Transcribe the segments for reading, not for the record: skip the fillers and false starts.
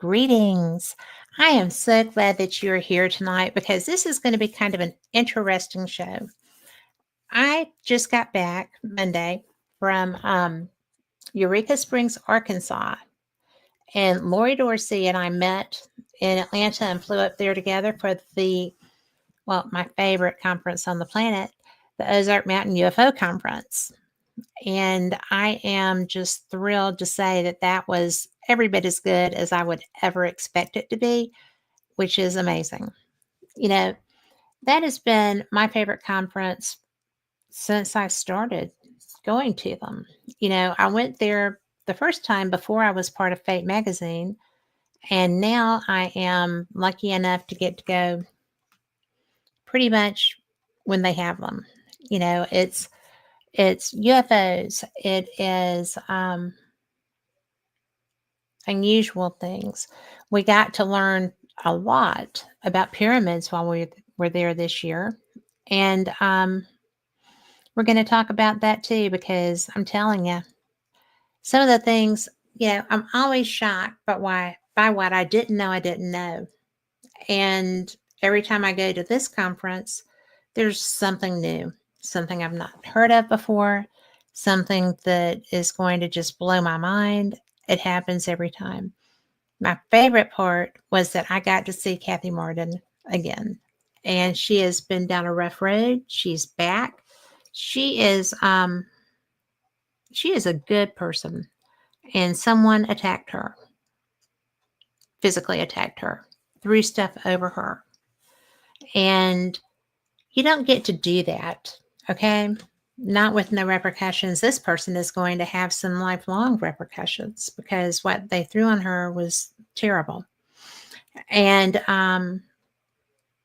Greetings. I am so glad that you're here tonight because this is going to be kind of an interesting show. I just got back Monday from Eureka Springs, Arkansas, and Lori Dorsey and I met in Atlanta and flew up there together for my favorite conference on the planet, the Ozark Mountain UFO Conference. And I am just thrilled to say that that was every bit as good as I would ever expect it to be, which is amazing. You know, that has been my favorite conference since I started going to them. I went there the first time before I was part of Fate magazine, and now I am lucky enough to get to go pretty much when they have them. It's UFOs. It is unusual things. We got to learn a lot about pyramids while we were there this year. And we're going to talk about that too, because I'm telling you, some of the things, I'm always shocked by what I didn't know. And every time I go to this conference, there's something new, something I've not heard of before, something that is going to just blow my mind. It happens every time. My favorite part was that I got to see Kathy Martin again. And she has been down a rough road. She's back. She is a good person. And someone attacked her, physically attacked her, threw stuff over her. And you don't get to do that, okay? Not with no repercussions. This person is going to have some lifelong repercussions because what they threw on her was terrible. And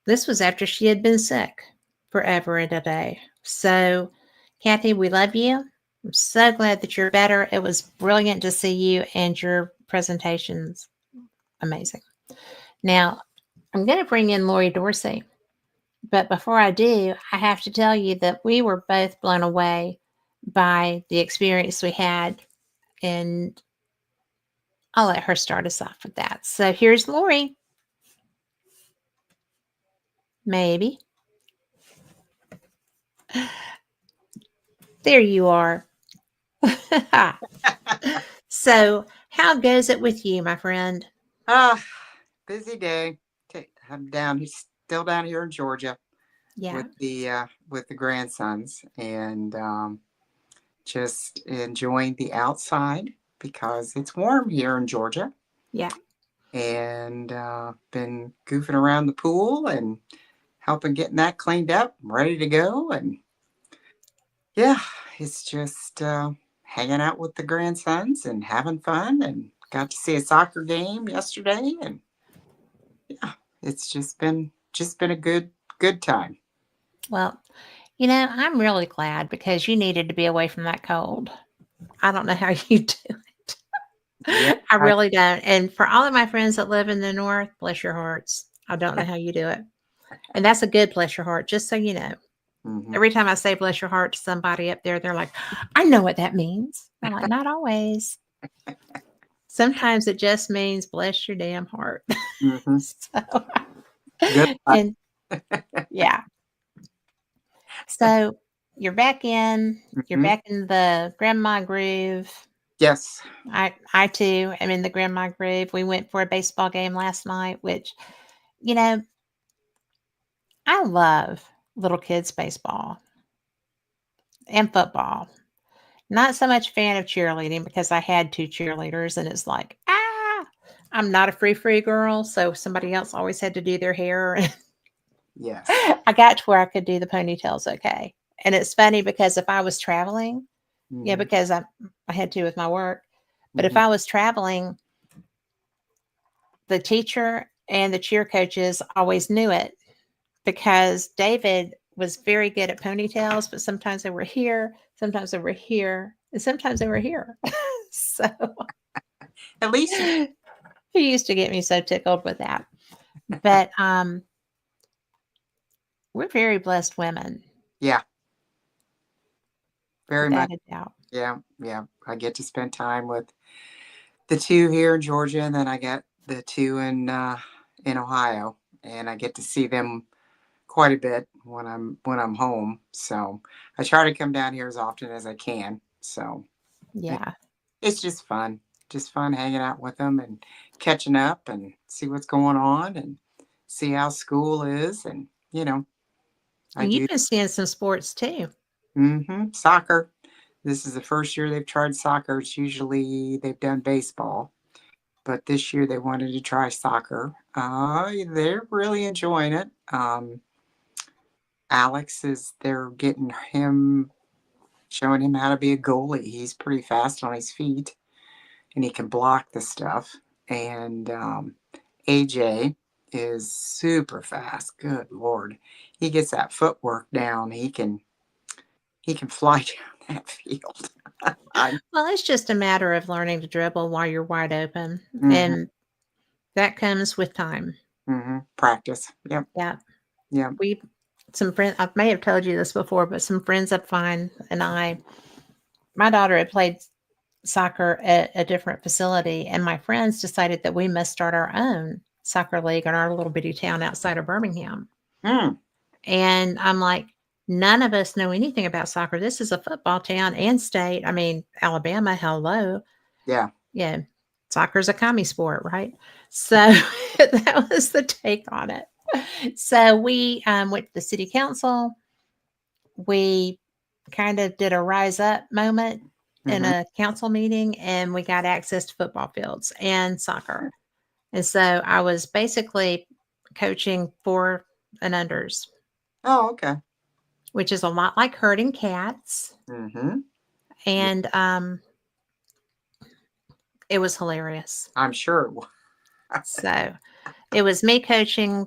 this was after she had been sick forever and a day. So, Kathy, we love you. I'm so glad that you're better. It was brilliant to see you, and your presentation's amazing. Now, I'm going to bring in Lori Dorey. But before I do, I have to tell you that we were both blown away by the experience we had. And I'll let her start us off with that. So here's Lori. Maybe. There you are. So how goes it with you, my friend? Busy day. He's still down here in Georgia. Yeah. With the grandsons, and just enjoying the outside because it's warm here in Georgia. Yeah. And been goofing around the pool and helping getting that cleaned up, ready to go. And yeah, it's just hanging out with the grandsons and having fun, and got to see a soccer game yesterday. And yeah, it's just been a good time. Well, I'm really glad because you needed to be away from that cold. I don't know how you do it. Yeah, I really don't. And for all of my friends that live in the north, bless your hearts. I don't know how you do it. And that's a good bless your heart, just so you know. mm-hmm. Every time I say bless your heart to somebody up there, they're like, I know what that means. I'm like, not always. Sometimes it just means bless your damn heart. Mm-hmm. So, Good. and yeah. So you're back in. You're Mm-hmm. back in the grandma groove. Yes. I too am in the grandma groove. We went for a baseball game last night, which, you know, I love little kids baseball and football. Not so much fan of cheerleading because I had two cheerleaders and it's like, I'm not a free girl. So somebody else always had to do their hair. Yes. I got to where I could do the ponytails okay. And it's funny because if I was traveling, Mm-hmm. because I had to with my work, but if Mm-hmm. I was traveling, the teacher and the cheer coaches always knew it because David was very good at ponytails, but sometimes they were here, sometimes they were here, and sometimes they were here. So At least he used to get me so tickled with that. But we're very blessed women. yeah, very Without much. a doubt. Yeah, yeah. I get to spend time with the two here in Georgia, and then I get the two in Ohio, and I get to see them quite a bit when I'm home. So I try to come down here as often as I can. So it, Yeah. it's just fun hanging out with them and catching up and see what's going on and see how school is. And I And do you've been seeing some sports too. soccer. This is the first year they've tried soccer. It's usually they've done baseball, but this year they wanted to try soccer. They're really enjoying it. Alex is they're getting him showing him how to be a goalie. He's pretty fast on his feet and he can block the stuff. And AJ is super fast. Good Lord. He gets that footwork down. He can fly down that field. I Well, it's just a matter of learning to dribble while you're wide open. hmm And that comes with time. practice. Yep. Yeah. Yep. We, some friends, I may have told you this before, but some friends of mine and my daughter had played soccer at a different facility, and my friends decided that we must start our own soccer league in our little bitty town outside of Birmingham. Mm, And I'm like, none of us know anything about soccer. This is a football town and state. I mean, Alabama, hello. yeah. Yeah. Soccer's a commie sport, right? So that was the take on it. So we went to the city council. We kind of did a rise up moment in hmm a council meeting, and we got access to football fields and soccer. And so I was basically coaching for and unders, Oh, okay. which is a lot like herding cats. hmm Yeah, And it was hilarious. I'm sure it was. So it was me coaching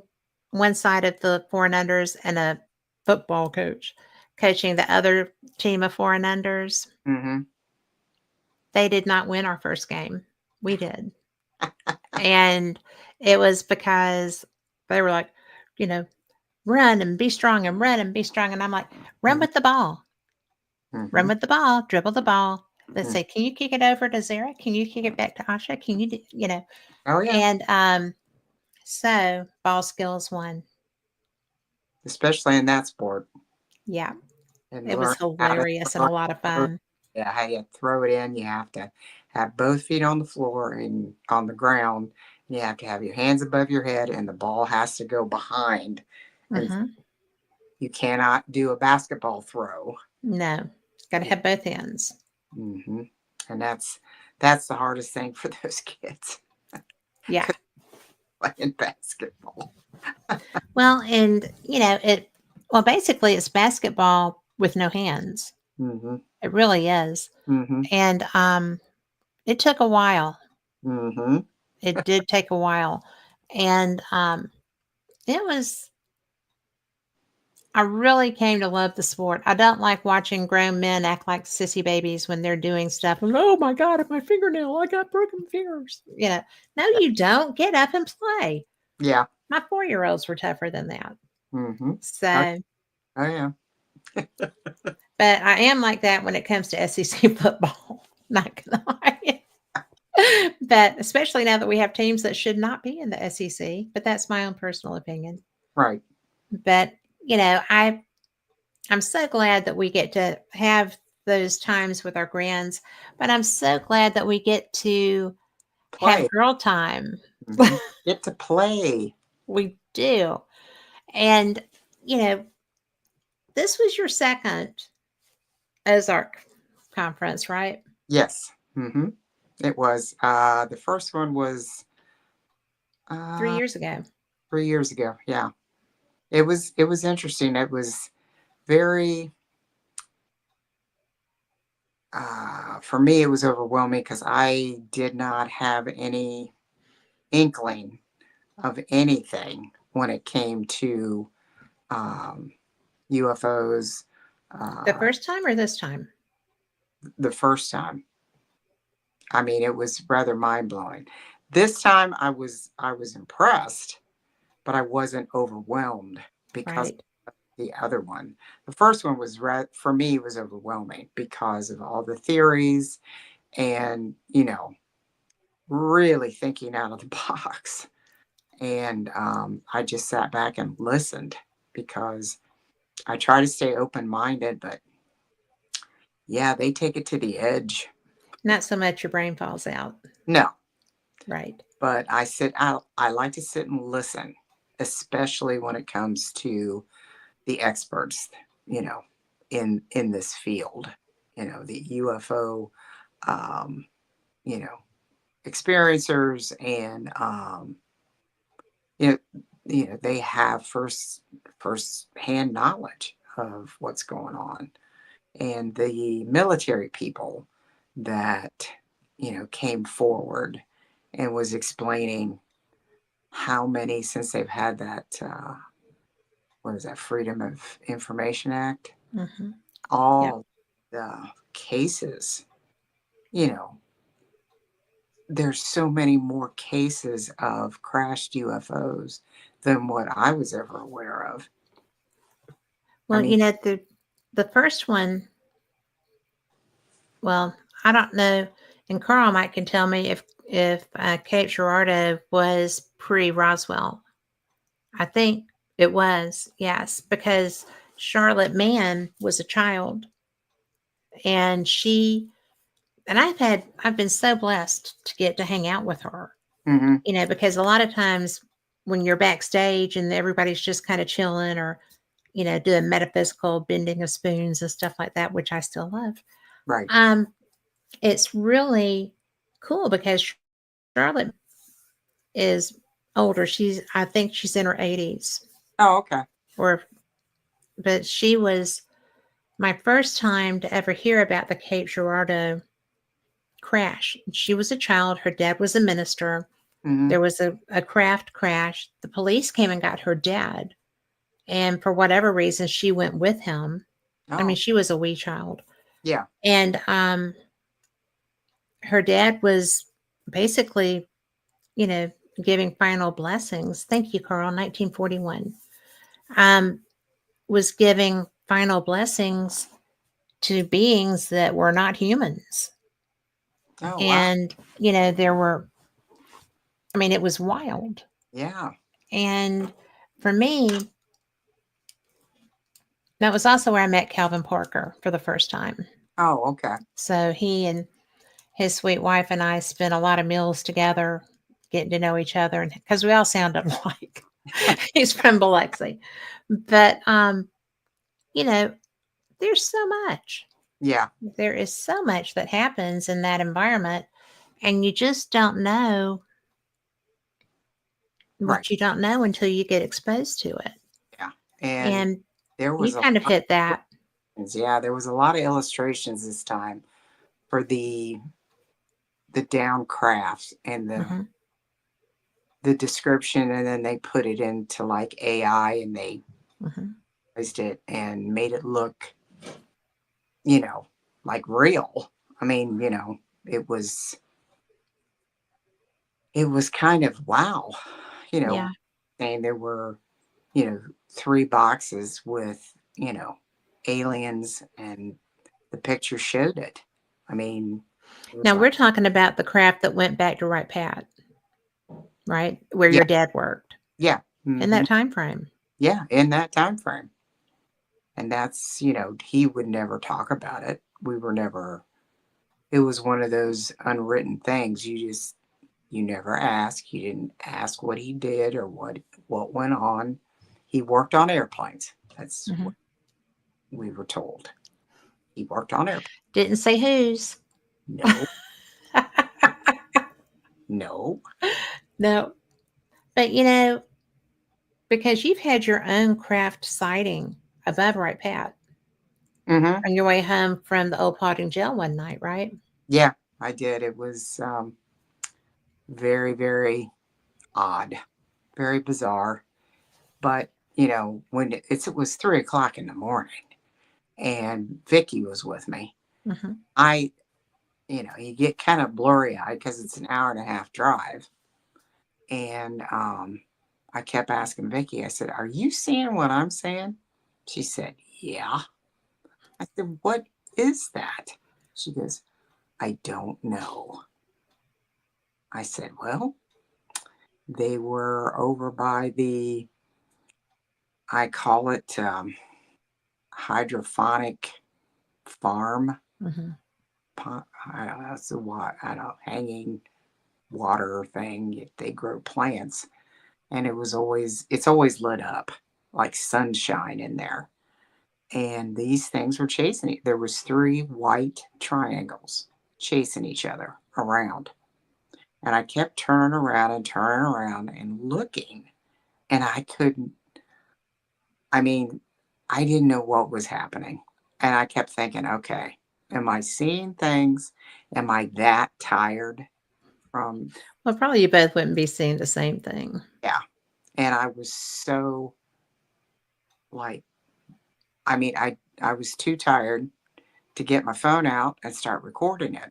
one side of the four and unders and a football coach coaching the other team of four and unders. hmm They did not win our first game. We did. And it was because they were like, you know, run and be strong and run and be strong. And I'm like, run hmm with the ball, run hmm with the ball, dribble the ball. Let's say, can you kick it over to Zara? Can you kick it back to Asha? Can you, Oh, yeah. And so ball skills won. Especially in that sport. Yeah, And it was learn how to hilarious and throw a lot of throw- fun. yeah, how you throw it in. You have to have both feet on the floor and on the ground. You have to have your hands above your head, and the ball has to go behind. And Hmm. you cannot do a basketball throw. No, got to Yeah. have both ends. hmm And that's the hardest thing for those kids Yeah. playing basketball. Well, and well, basically it's basketball with no hands. hmm It really is. hmm And it took a while. hmm It did take a while. And it was I really came to love the sport. I don't like watching grown men act like sissy babies when they're doing stuff. Oh my God, my fingernail, I got broken fingers. No, you don't. Get up and play. Yeah. My 4-year-olds were tougher than that. hmm Oh, So, oh, yeah. but I am like that when it comes to SEC football. Not gonna lie. But especially now that we have teams that should not be in the SEC, but that's my own personal opinion. Right. But I'm so glad that we get to have those times with our grands, but I'm so glad that we get to have Play. girl time. Get to play. We do. And, you know, this was your second Ozark conference, right? Yes. It was. The first one was 3 uh, years ago. 3 years ago. Yeah. It was interesting. It was very for me. It was overwhelming because I did not have any inkling of anything when it came to um, UFOs. The Uh, first time or this time? the first time, I mean, it was rather mind blowing. This time, I was impressed, but I wasn't overwhelmed because Right. the other one. The first one was for me was overwhelming because of all the theories and really thinking out of the box. And I just sat back and listened because I try to stay open minded, but yeah, they take it to the edge. Not so much your brain falls out. No, Right. but I like to sit and listen, especially when it comes to the experts, you know, in this field, the UFO, um, you know, experiencers, and you know, they have first hand knowledge of what's going on, and the military people that came forward and was explaining how many, since they've had that what is that, Freedom of Information Act, Mm-hmm. Yep. all the cases, you know there's so many more cases of crashed UFOs than what I was ever aware of. I Well, mean, the first one, well, I don't know, and Carl might can tell me if Cape Girardeau was pre-Roswell. I think it was, yes, because Charlotte Mann was a child, and I've been so blessed to get to hang out with her. mm-hmm, Because a lot of times when you're backstage and everybody's just kind of chilling or doing metaphysical bending of spoons and stuff like that, which I still love. right. Um, it's really cool because Charlotte is older. I think she's in her 80s, Oh, okay. or but she was my first time to ever hear about the Cape Girardeau crash. She was a child. Her dad was a minister. Mm-hmm. There was a craft crash. The police came and got her dad. And for whatever reason, she went with him. I mean, Oh, she was a wee child. yeah. And her dad was basically, you know, giving final blessings. Thank you, Carl, 1941. Um, was giving final blessings to beings that were not humans. Oh, wow. And, it was wild. Yeah. And for me, that was also where I met Calvin Parker for the first time. Oh, okay. So he and his sweet wife and I spent a lot of meals together, getting to know each other, and because we all sound alike. He's from Biloxi, but you know, there's so much. Yeah. There is so much that happens in that environment, and you just don't know Right. what you don't know until you get exposed to it. Yeah. And And there you was a kind of lot hit of that. illustrations. Yeah, there was a lot of illustrations this time for the down craft and Hmm. the description, and then they put it into like AI, and they Hmm. used it and made it look, you know, like real. I mean, it was it was kind of wow, you Yeah. know, saying there were, you know, three boxes with, aliens, and the picture showed it. I mean, it was Now like, we're talking about the craft that went back to Wright Pat, right? Where yeah, your dad worked yeah, in hmm, that time frame. yeah, in that time frame. And that's, he would never talk about it. We were never, it was one of those unwritten things. You never ask. You didn't ask what he did or what went on. He worked on airplanes. That's Hmm. what we were told. He worked on airplanes. Didn't say whose. No, no. No, but because you've had your own craft sighting above Right Pat Hmm. on your way home from the old potting jail one night, right? Yeah, I did. It was very, very odd, very bizarre. But when it was 3 o'clock in the morning, and Vicky was with me, Hmm. I, you get kind of blurry eyed because it's an hour and a half drive. And I kept asking Vicky, I said, "Are you seeing what I'm saying?" She said, "Yeah." I said, "What is that?" She goes, "I don't know." I said, well, they were over by the, I call it hydrophonic farm. Hmm. I don't know, that's the what, I don't know, hanging water thing. They grow plants. And it's always lit up like sunshine in there. And these things were chasing it. There was three white triangles chasing each other around. And I kept turning around and looking. And I couldn't, I mean, I didn't know what was happening. And I kept thinking, okay, am I seeing things? Am I that tired from, Well, probably you both wouldn't be seeing the same thing. yeah. And I was so like, I was too tired to get my phone out and start recording it.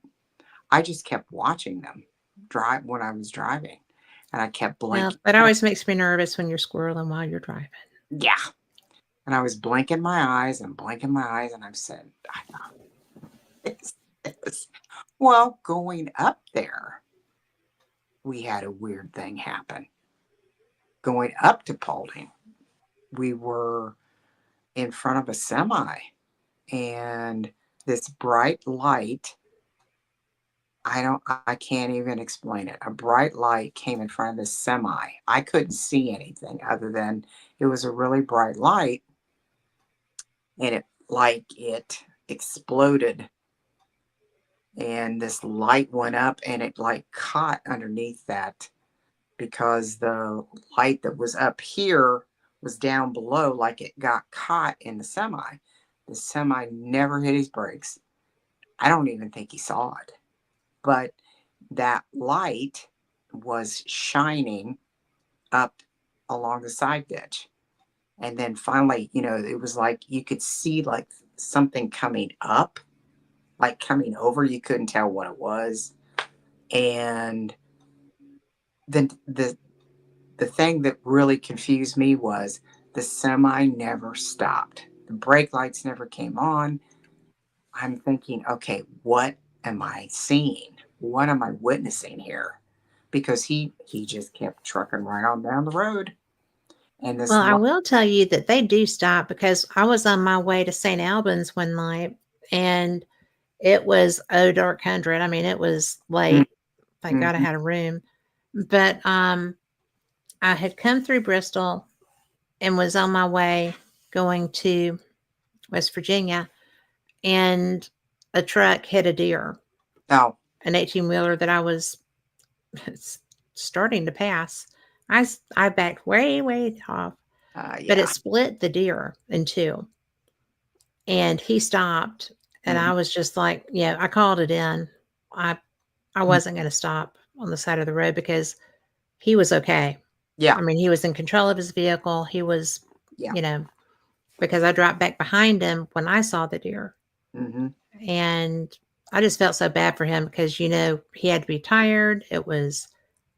I just kept watching them drive when I was driving, and I kept Well, blinking. that always makes me nervous when you're squirreling while you're driving. Yeah, and I was blinking my eyes and blinking my eyes, and I said, "I know this." Well, going up there, we had a weird thing happen. Going up to Paulding, we were in front of a semi, and this bright light, I can't even explain it. A bright light came in front of this semi. I couldn't see anything other than it was a really bright light, and it exploded, and this light went up and it like caught underneath that, because the light that was up here was down below, like it got caught in the semi. The semi never hit his brakes. I don't even think he saw it. But that light was shining up along the side ditch. And then finally, it was like you could see like something coming up, like coming over. You couldn't tell what it was. And then the thing that really confused me was the semi never stopped. The brake lights never came on. I'm thinking, okay, what am I seeing? What am I witnessing here? Because he just kept trucking right on down the road. And this Well, I light, will tell you that they do stop because I was on my way to St. Albans one night and it was dark 100. I mean, it was late. Thank God I mm-hmm, had a room. But I had come through Bristol and was on my way going to West Virginia, and a truck hit a deer, oh, an 18-wheeler that I was starting to pass. I backed way, way off, but it yeah, split the deer in two. And he stopped, and mm-hmm, I was just like, yeah, I called it in. I I wasn't going to stop on the side of the road because he was okay. yeah, I mean, he was in control of his vehicle. He was, yeah, you know, because I dropped back behind him when I saw the deer. mm-hmm, And I just felt so bad for him because, he had to be tired. It was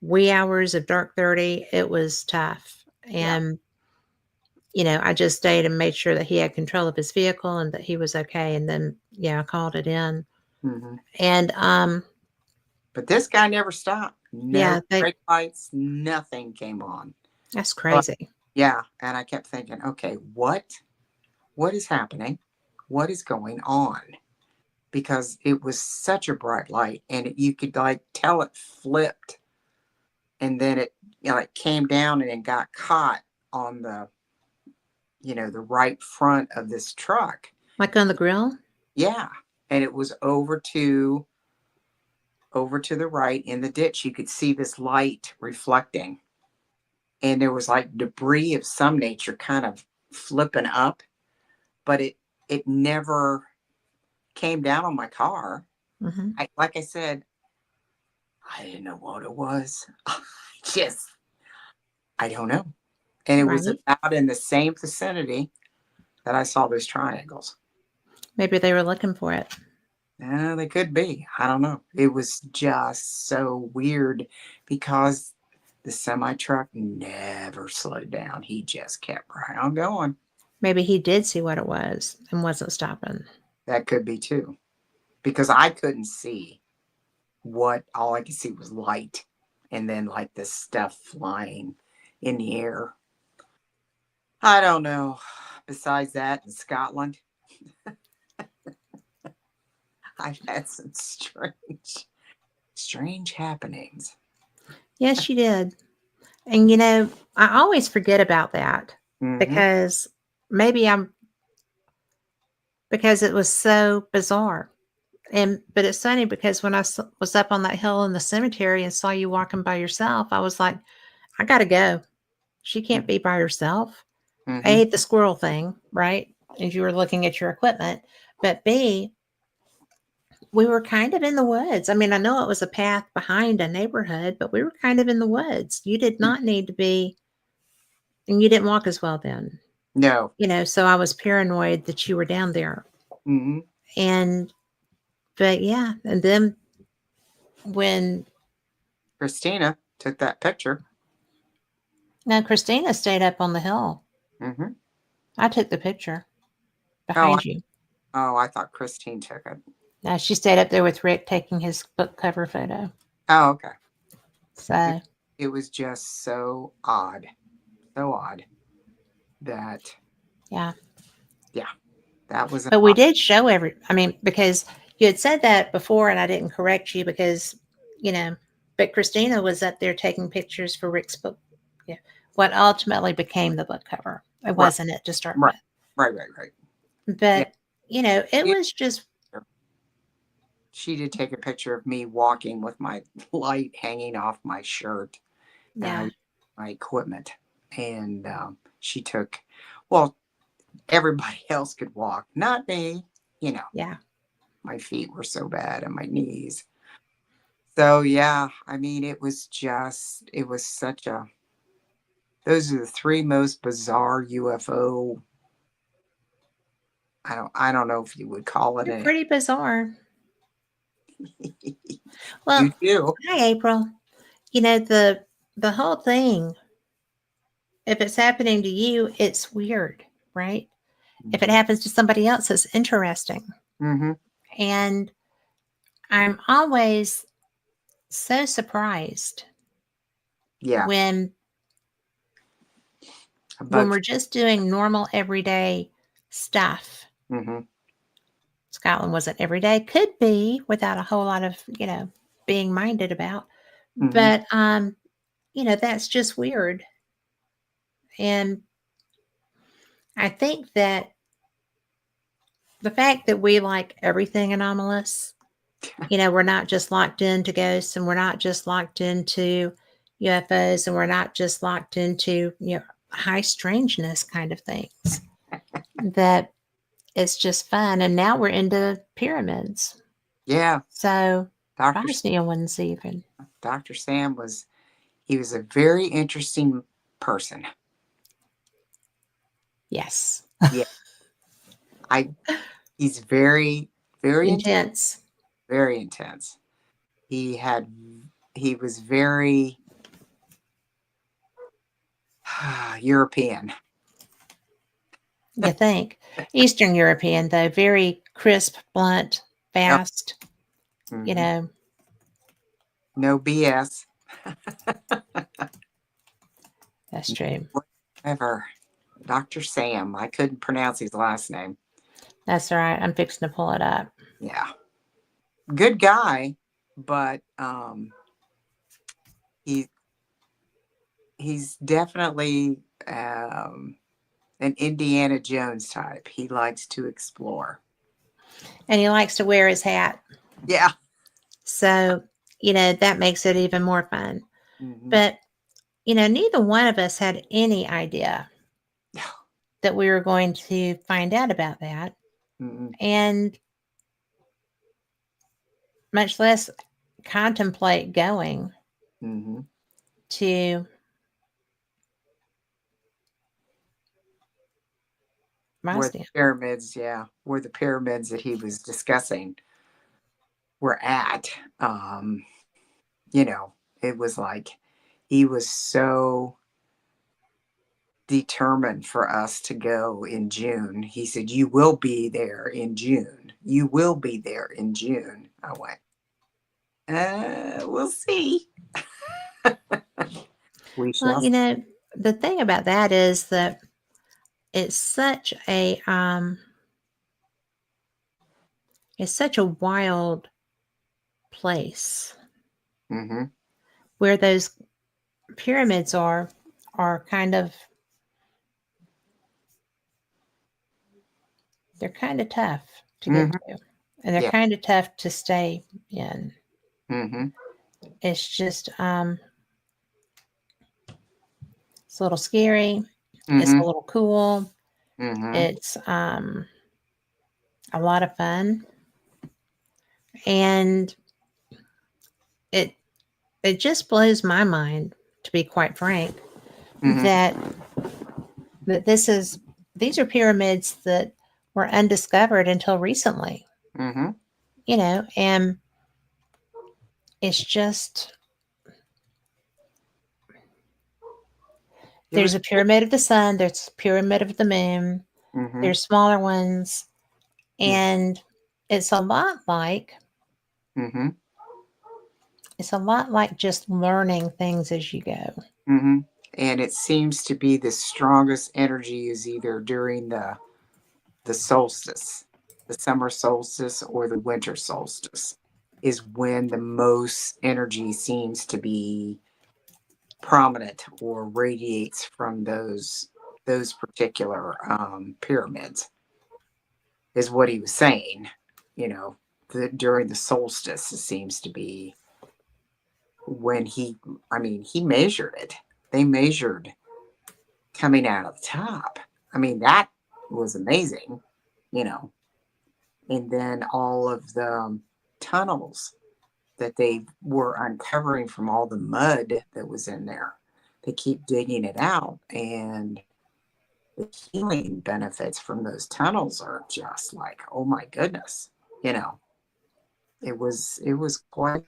wee hours of dark 30. It was tough. yeah, And, I just stayed and made sure that he had control of his vehicle and that he was okay. And then, yeah, I called it in. mm-hmm. And, But this guy never stopped. No yeah, they, brake lights, nothing came on. that's But crazy. yeah, and I kept thinking, okay, what is happening? What is going on? Because it was such a bright light, and you could like tell it flipped, and then it it came down and it got caught on the right front of this truck. Like on the grill. Yeah, and it was over to the right in the ditch. You could see this light reflecting, and there was like debris of some nature kind of flipping up, but it never came down on my car. Hmm. Like I said, I didn't know what it was. Just I don't know. And it was Right. about in the same vicinity that I saw those triangles. Maybe they were looking for it. They could be. I don't know. It was just so weird because the semi truck never slowed down. He just kept right on going. Maybe he did see what it was and wasn't stopping. That could be too. Because I couldn't see what all I could see was light. and then like this stuff flying in the air. I don't know. Besides that, in Scotland, I've had some strange happenings. Yes, you did. And I always forget about that Mm-hmm. because maybe because it was so bizarre. But it's funny because when I was up on that hill in the cemetery and saw you walking by yourself, I was like, I gotta go. She can't be by herself. I Mm-hmm. hate the squirrel thing, right? As you were looking at your equipment. But B, we were kind of in the woods. I mean, I know it was a path behind a neighborhood, but we were kind of in the woods. You did not need to be, and you didn't walk as well then, No. so I was paranoid that you were down there. Mm-hmm. And, but yeah. And then when, Christina took that picture. now Christina stayed up on the hill. Mm-hmm. I took the picture Oh, behind you. I thought Christine took it. Now she stayed up there with Rick taking his book cover photo. Oh, okay. It, So, it was just so odd that, yeah. that was an But we odd. did show because you had said that before and I didn't correct you because, but Christina was up there taking pictures for Rick's book. Yeah. What ultimately became the book cover. It Right, wasn't it to start right, with. right. Yeah. But, it Yeah. was just, She did take a picture of me walking with my light hanging off my shirt and yeah, my equipment. And she took, well, everybody else could walk, not me. yeah. My feet were so bad and my knees. So, yeah, I mean, it was such a, those are the three most bizarre UFO. I don't know if you would call it They're an. pretty bizarre. You Well, do. hi, April. The whole thing, if it's happening to you, it's weird, right? If it happens to somebody else, it's interesting. Mm-hmm. And I'm always so surprised Yeah, when but we're just doing normal everyday stuff. mm-hmm. Scotland wasn't every day, could be without a whole lot of, being minded about. Mm-hmm. But that's just weird. And I think that the fact that we like everything anomalous, we're not just locked into ghosts and we're not just locked into UFOs and we're not just locked into, high strangeness kind of things. That it's just fun. And now we're into pyramids. Yeah, So Dr. Bosnia one's even. Dr. Sam he was a very interesting person. Yes. Yeah, I he's very, very Intense. very intense. He had he was very European. You think. Eastern European, though, very crisp, blunt, Oh, fast, you mhm. know. No BS. That's true. Whatever. Dr. Sam. I couldn't pronounce his last name. That's all right. I'm fixing to pull it up. Yeah. Good guy, but he he's definitely an Indiana Jones type. He likes to explore. And he likes to wear his hat. Yeah. So, that makes it even more fun. Mm-hmm. But, neither one of us had any idea that we were going to find out about that. Mm-hmm. And much less contemplate going Mm-hmm. to Where the Bosnia. pyramids, yeah, where the pyramids that he was discussing were at. Um, it was like he was so determined for us to go in June. He said, "You will be there in June. You will be there in June." I went, we'll see. We Well, shall. the thing about that is that it's such a it's such a wild place Mm-hmm. where those pyramids are kind of they're kind of tough to get Mm-hmm. to, and they're Yeah. kind of tough to stay in. Mm-hmm. It's just it's a little scary. It's a Mm-hmm. little cool. Mm-hmm. It's a lot of fun, and it it just blows my mind, to be quite frank, Mm-hmm. that that these are pyramids that were undiscovered until recently. Mm-hmm. And it's just It there's was. a pyramid of the sun, there's a pyramid of the moon, Mm-hmm. there's smaller ones, and it's a lot like Mm-hmm. it's a lot like just learning things as you go. Mm-hmm. And it seems to be the strongest energy is either during the solstice, the summer solstice or the winter solstice, is when the most energy seems to be prominent or radiates from those particular pyramids, is what he was saying. You know, during the solstice, it seems to be when I mean, he measured it. They measured coming out of the top. I mean, that was amazing, you know. And then all of the tunnels that they were uncovering from all the mud that was in there. They keep digging it out, and the healing benefits from those tunnels are just like, oh my goodness, you know. It was quite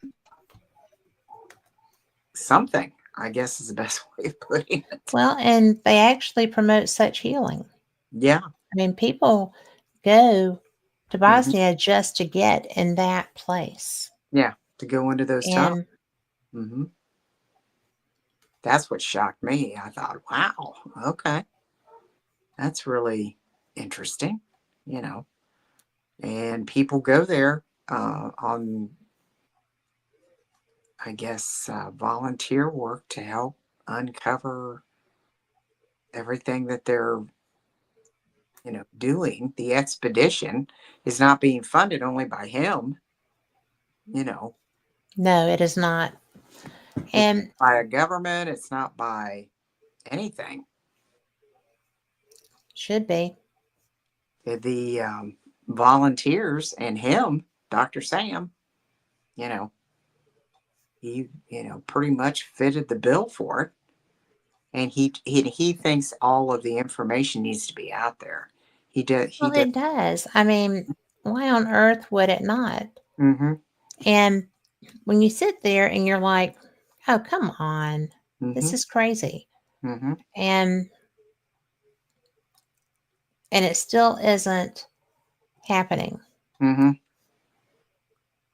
something, I guess is the best way of putting it. Well, and they actually promote such healing. Yeah. I mean, people go to Hmm. Bosnia just to get in that place. Yeah. To go into those tunnels. And Hmm. That's what shocked me. I thought, wow, okay, that's really interesting, you know. And people go there on, I guess, volunteer work to help uncover everything that they're, doing. The expedition is not being funded only by him, you know. no, it is not. It's And by a government. It's not by anything. should be. The volunteers and him, Dr. Sam, you know, he pretty much fitted the bill for it, and he thinks all of the information needs to be out there. He Well, does. it does. I mean, why on earth would it not? Mm-hmm. And when you sit there and you're like, oh, come on, this Mm-hmm. is crazy. Mm-hmm. And it still isn't happening. Mm-hmm.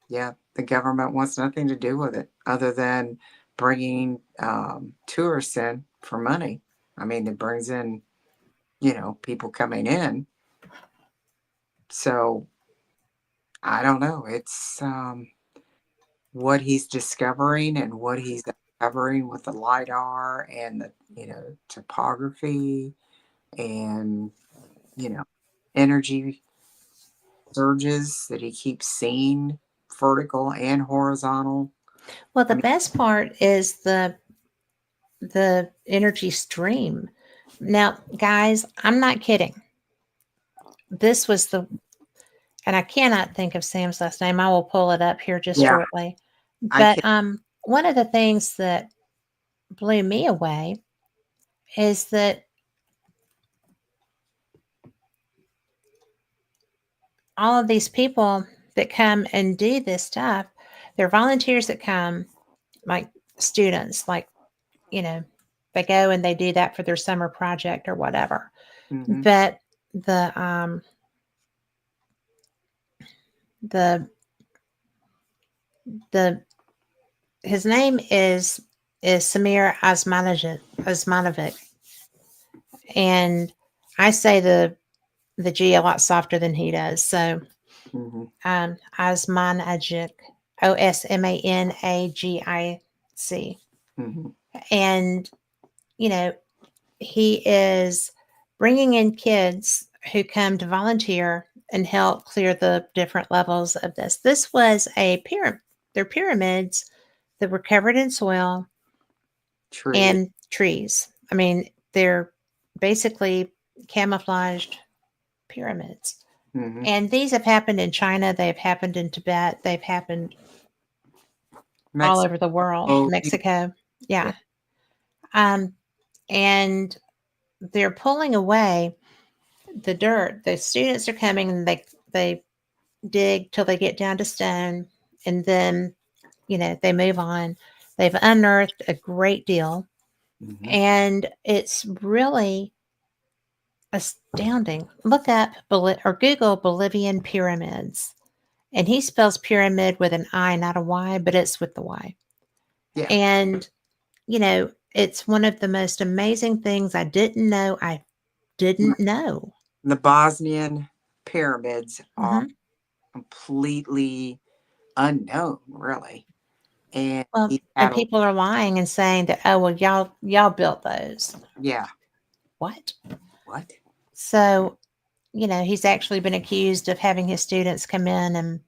Yeah, the government wants nothing to do with it other than bringing tourists in for money. I mean, it brings in, people coming in. So I don't know. It's what he's discovering and what he's uncovering with the lidar and the topography and you know energy surges that he keeps seeing, vertical and horizontal. Well, I the mean, best part is the energy stream. Now, guys, I'm not kidding. This was the and I cannot think of Sam's last name. I will pull it up here just yeah, shortly. I But can. one of the things that blew me away is that all of these people that come and do this stuff, they're volunteers that come, like students, like, you know, they go and they do that for their summer project or whatever. Hmm. But the the the his name is is Samir Osmanovic, and I say the G a lot softer than he does. So Mm-hmm. Osmanagic, Osmanagic, Mm-hmm. and you know he is bringing in kids who come to volunteer and help clear the different levels of this. This was a pyramid. They're pyramids that were covered in soil Tree. and trees. I mean, they're basically camouflaged pyramids. Mm-hmm. And these have happened in China, they've happened in Tibet, they've happened all over the world, Mexico. Mexico. Yeah. Yeah. Um, and they're pulling away the dirt. The students are coming and they dig till they get down to stone, and then they move on. They've unearthed a great deal, Mm-hmm. and it's really astounding. Look up or Google Bolivian pyramids, and he spells pyramid with an I, not a Y, but it's with the Y. Yeah. And it's one of the most amazing things I didn't know. I didn't know. The Bosnian pyramids are Hmm. completely unknown, really. And Well, he and had a, people are lying and saying that, oh well, y'all built those. yeah. What? What? So he's actually been accused of having his students come in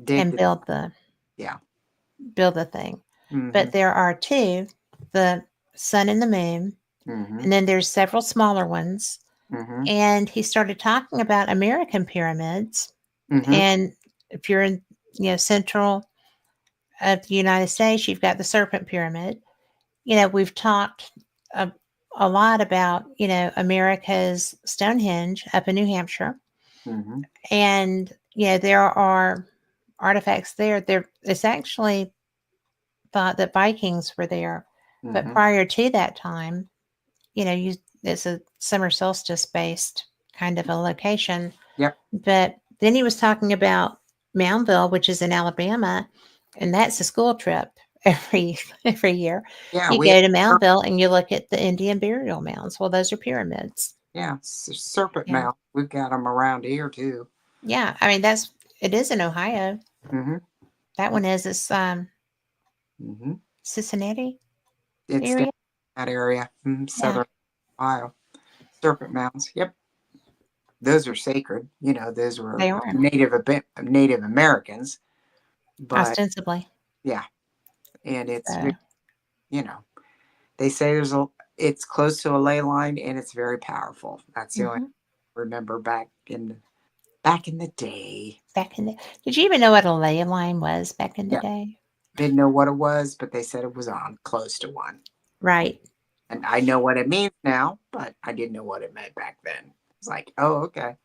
Dig and the, yeah. build the thing. Mm-hmm. But there are two, the sun and the moon, Mm-hmm. and then there's several smaller ones. Mm-hmm. And he started talking about American pyramids. Mm-hmm. And if you're in central of the United States, you've got the Serpent Pyramid. We've talked a, a lot about America's Stonehenge up in New Hampshire, Mm-hmm. and there are artifacts there. It's actually thought that Vikings were there, but Mm-hmm. prior to that time, it's a summer solstice based kind of a location. Yep. But then he was talking about Moundville, which is in Alabama, and that's a school trip every year. Yeah, You we go to have, Moundville and you look at the Indian burial mounds. Well, those are pyramids. yeah, serpent Yeah, mouth. We've got them around here too. yeah. I mean, it is in Ohio. Mm-hmm. That one is this Mm-hmm. Cincinnati It's down area. that area, Yeah, southern Ohio. Serpent mounds. Yep. Those are sacred. Those were they are Native Americans. But ostensibly. yeah, and it's So, you know they say it's close to a ley line and it's very powerful. That's the only mhm. I remember back in the day. Back in the, did you even know what a ley line was back in the Yeah, day? didn't know what it was, but they said it was on close to one. Right. And I know what it means now, but I didn't know what it meant back then. It's like, oh, okay.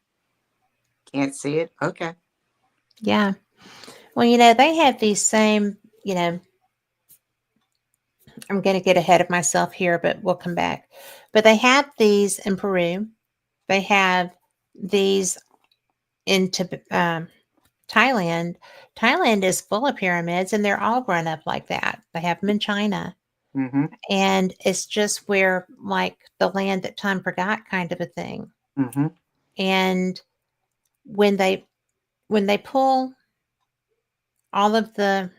Can't see it. Okay. Yeah. Well, they have these same, I'm going to get ahead of myself here, but we'll come back. But they have these in Peru. They have these in Thailand. Thailand is full of pyramids and they're all grown up like that. They have them in China. Mm-hmm. And it's just where, like, the land that time forgot kind of a thing. Mm-hmm. And when they pull all of the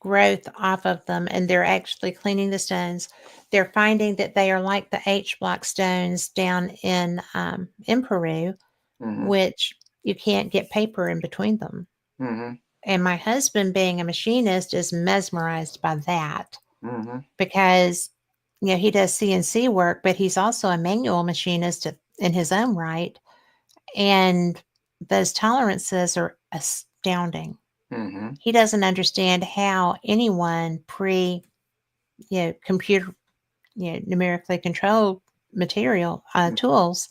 growth off of them and they're actually cleaning the stones, they're finding that they are like the H block stones down in Peru, Mm-hmm. which you can't get paper in between them. Mm-hmm. And my husband, being a machinist, is mesmerized by that Mm-hmm. because he does CNC work, but he's also a manual machinist in his own right, and those tolerances are astounding. Mm-hmm. He doesn't understand how anyone computer, numerically controlled material tools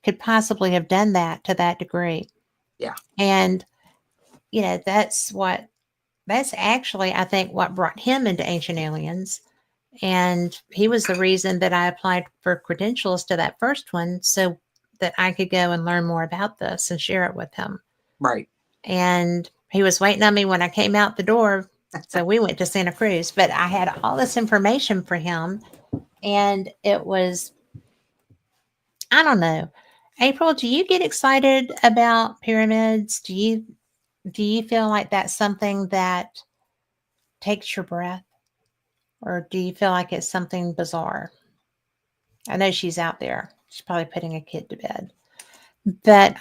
could possibly have done that to that degree. Yeah. And that's actually, I think, what brought him into Ancient Aliens. And he was the reason that I applied for credentials to that first one so that I could go and learn more about this and share it with him. Right. And he was waiting on me when I came out the door So we went to Santa Cruz, but I had all this information for him, and it was, I don't know. April, do you get excited about pyramids? Do you feel like that's something that takes your breath, or do you feel like it's something bizarre? I know she's out there. She's probably putting a kid to bed, but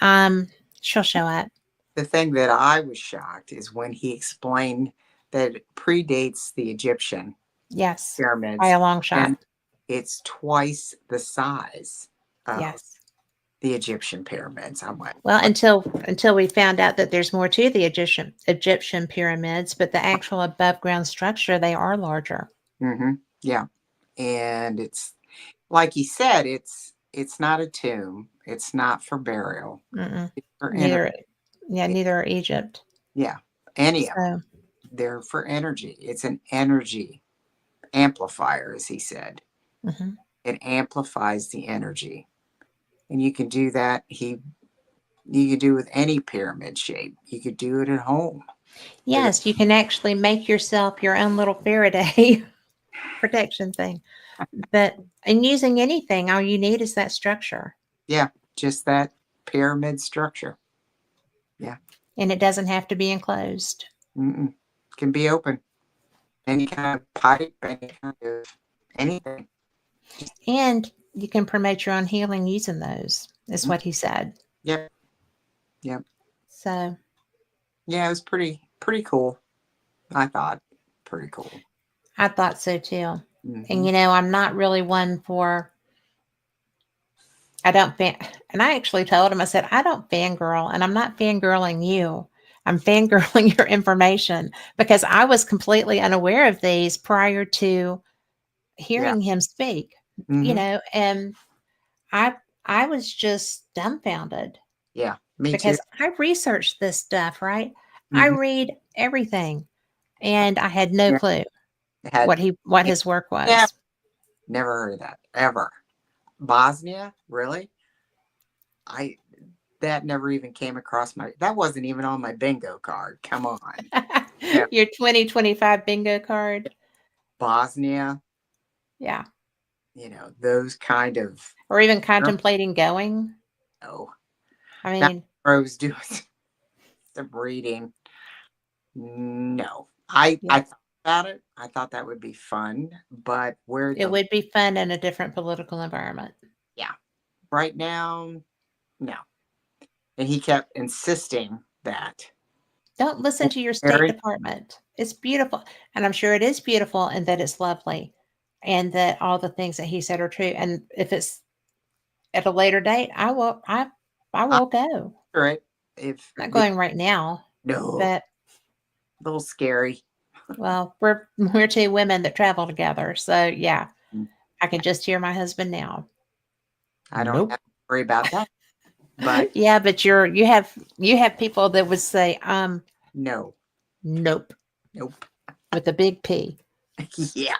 she'll show up. The thing that I was shocked is when he explained that it predates the Egyptian Yes, by pyramids a long shot. and it's twice the size of Yes. the Egyptian pyramids. I'm like, Well, what? until we found out that there's more to the Egyptian pyramids, but the actual above ground structure, they are larger. Mm-hmm. Yeah. And it's like he said, it's not a tomb. It's not for burial. Mm-mm. It's for Neither, energy. yeah, neither are Egypt. Yeah. Any of them. So, They're for energy. It's an energy amplifier, as he said. mhm. It amplifies the energy. And you can do that. You could do with any pyramid shape. You could do it at home. Yes, you can actually make yourself your own little Faraday protection thing. But in using anything, all you need is that structure, Yeah, just that pyramid structure. Yeah. and it doesn't have to be enclosed. Mm-mm. Can be open. Any kind of pipe, any kind of anything. Just, And you can promote your own healing using those, is mm, what he said. yep. Yep. So Yeah, it was pretty cool. I thought pretty cool. I thought so too. And Hmm. I'm not really one for, I don't fan, and I actually told him, I said, I don't fangirl, and I'm not fangirling you. I'm fangirling your information because I was completely unaware of these prior to Yeah. hearing him speak, Hmm. and I I was just dumbfounded Yeah. Me too. because I researched this stuff, right? I Hmm. read everything, and I had no Yeah. clue Had what his work yeah. was. Never heard of that ever. Bosnia, really? I that never even came across my. That wasn't even on my bingo card. Come on. Yeah. Your 2025 bingo card. Bosnia. Yeah. Those kind of. Or even contemplating going. No. I Now mean, I was doing some reading. No, I yeah, thought about it. I thought that would be fun, but where it the would be fun in a different political environment. yeah, right now, no. And he kept insisting that. Don't listen to your State Mary, Department. It's beautiful. And I'm sure it is beautiful and that it's lovely and that all the things that he said are true. And if it's at a later date, I I'm will go. sure it. If I'm not going right now, no, but a little scary. well, we're two women that travel together. So yeah, Mm, I can just hear my husband now. I don't Nope. have to worry about that. But Yeah, but you have people that would say, no, nope, nope. with a big P. Yeah,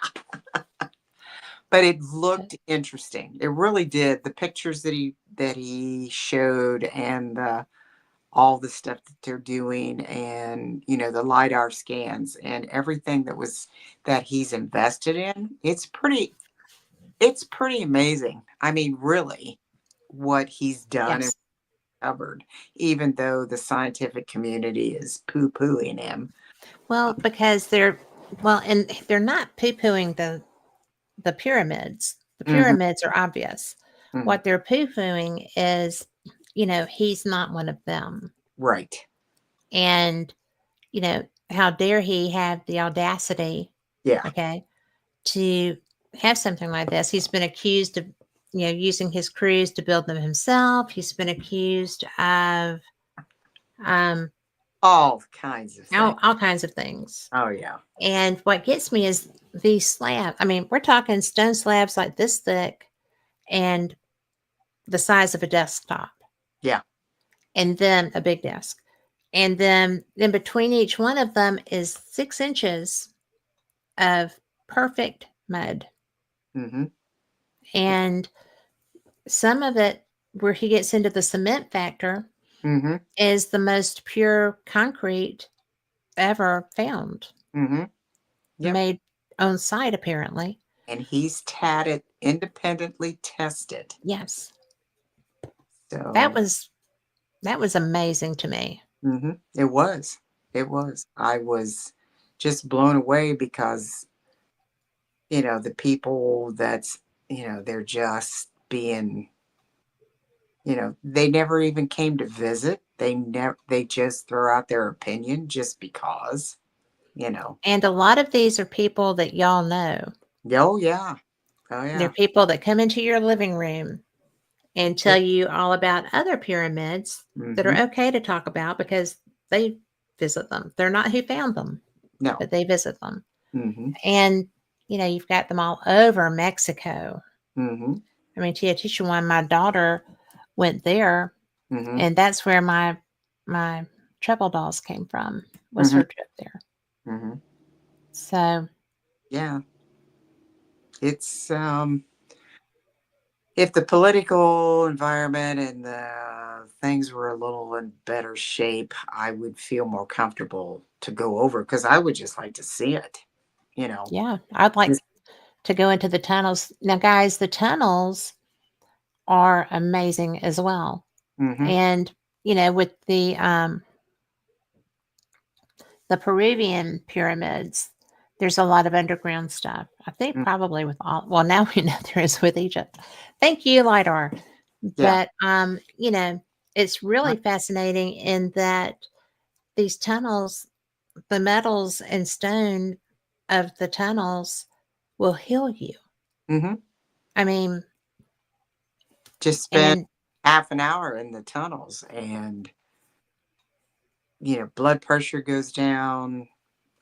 but it looked interesting. It really did. The pictures that he showed and all the stuff that they're doing and the lidar scans and everything that he's invested in, it's pretty amazing. I mean, really, what he's done and Yes. covered, even though the scientific community is poo-pooing him. Well, because and they're not poo-pooing the pyramids. The Hmm. pyramids are obvious. Hmm. What they're poo-pooing is, he's not one of them. Right. And, how dare he have the audacity, Yeah. okay, to have something like this. He's been accused of, using his crews to build them himself. He's been accused of um, All kinds of things. all kinds of things. Oh yeah. And what gets me is these slabs. I mean, we're talking stone slabs like this thick and the size of a desktop, Yeah. and then a big desk. And then in between each one of them is 6 inches of perfect mud. Hmm. And some of it, where he gets into the cement factor, Hmm. is the most pure concrete ever found. Mm-hmm. Yep. made on site apparently. And he's tatted, independently tested. Yes. That So, was that was amazing to me. mm-hmm. It was. It was. I was just blown away because, the people that's, they're just being, they never even came to visit. They just throw out their opinion just because, you know. And a lot of these are people that y'all know. Oh, yeah. Oh, They're yeah. people that come into your living room and tell Yep. you all about other pyramids that Mm-hmm. are okay to talk about because they visit them. They're not who found them, No. but they visit them. Mm-hmm. And, you've got them all over Mexico. Mm-hmm. I mean, Teotihuacan, my daughter went there, Mm-hmm. and that's where my treble dolls came from, was Mm-hmm. her trip there. Mm-hmm. So, Yeah. It's if the political environment and the things were a little in better shape, I would feel more comfortable to go over because I would just like to see it. You know. yeah, I'd like Just, to go into the tunnels. Now, guys, the tunnels are amazing as well. mm-hmm. And, with the Peruvian pyramids, there's a lot of underground stuff. I think Mm, probably with all, well, now we know there is with Egypt. Thank you, LIDAR. yeah. But, it's Uh, really fascinating in that these tunnels, the metals and stone of the tunnels will heal you. mm-hmm. I mean, Just spend and half an hour in the tunnels, and blood pressure goes down,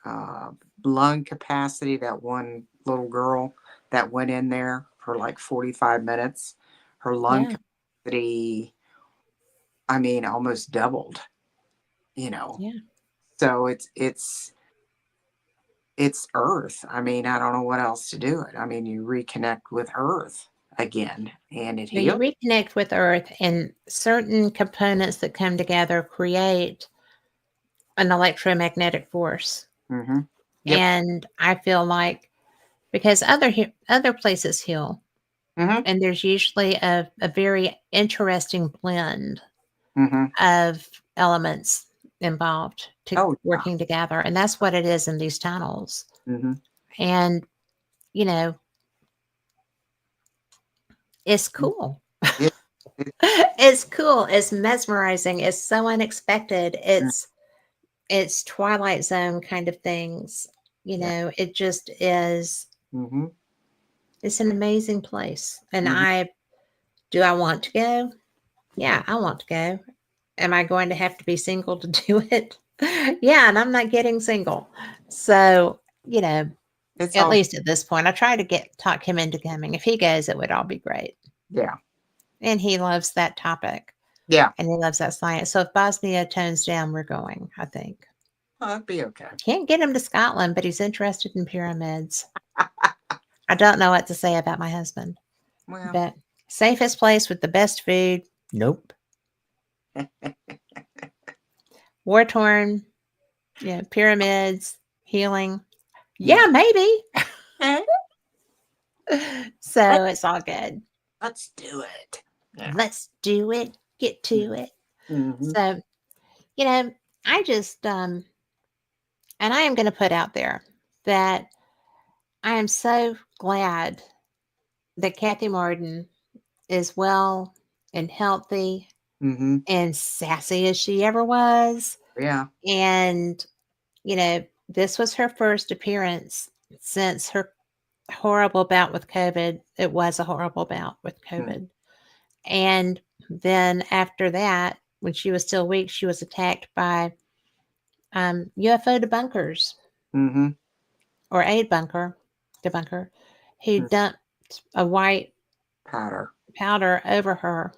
uh, lung capacity. That one little girl that went in there for like 45 minutes, her lung yeah, capacity, I mean, almost doubled, you know. yeah. So it's Earth. I mean, I don't know what else to do it. I mean, you reconnect with Earth again, and it Now you heals. reconnect with Earth, and certain components that come together create an electromagnetic force. Mm-hmm. Yep. And I feel like because other places heal, Mm-hmm. and there's usually a very interesting blend Mm-hmm. of elements involved to Oh, yeah. working together, and that's what it is in these tunnels. Mm-hmm. And you know, it's cool. It, it, It's cool. It's mesmerizing. It's so unexpected. mm, It's Twilight Zone kind of things. yeah. It just is. Mm-hmm. It's an amazing place. And Mm-hmm. I want to go? Yeah, I want to go. Am I going to have to be single to do it? Yeah, and I'm not getting single. So, It's at all least at this point, I try to talk him into coming. If he goes, it would all be great. yeah. And he loves that topic Yeah. and he loves that science. So if Bosnia tones down, we're going, I think. Oh, that'd be okay. Can't get him to Scotland, but he's interested in pyramids. I don't know what to say about my husband, Well, but safest place with the best food? Nope. War torn, pyramids, healing. yeah. Yeah, maybe. Okay. So it's all good. Let's do it. Yeah. Let's do it. Get to it. Mm-hmm. So, you know, I just and I am going to put out there that I am so glad that Kathy Martin is well and healthy Mm-hmm. and sassy as she ever was. Yeah. And, this was her first appearance since her horrible bout with COVID. It was a horrible bout with Mm-hmm. COVID. And then after that, when she was still weak, she was attacked by UFO debunkers Mm-hmm. or a debunker, who dumped a white Powder. powder over her,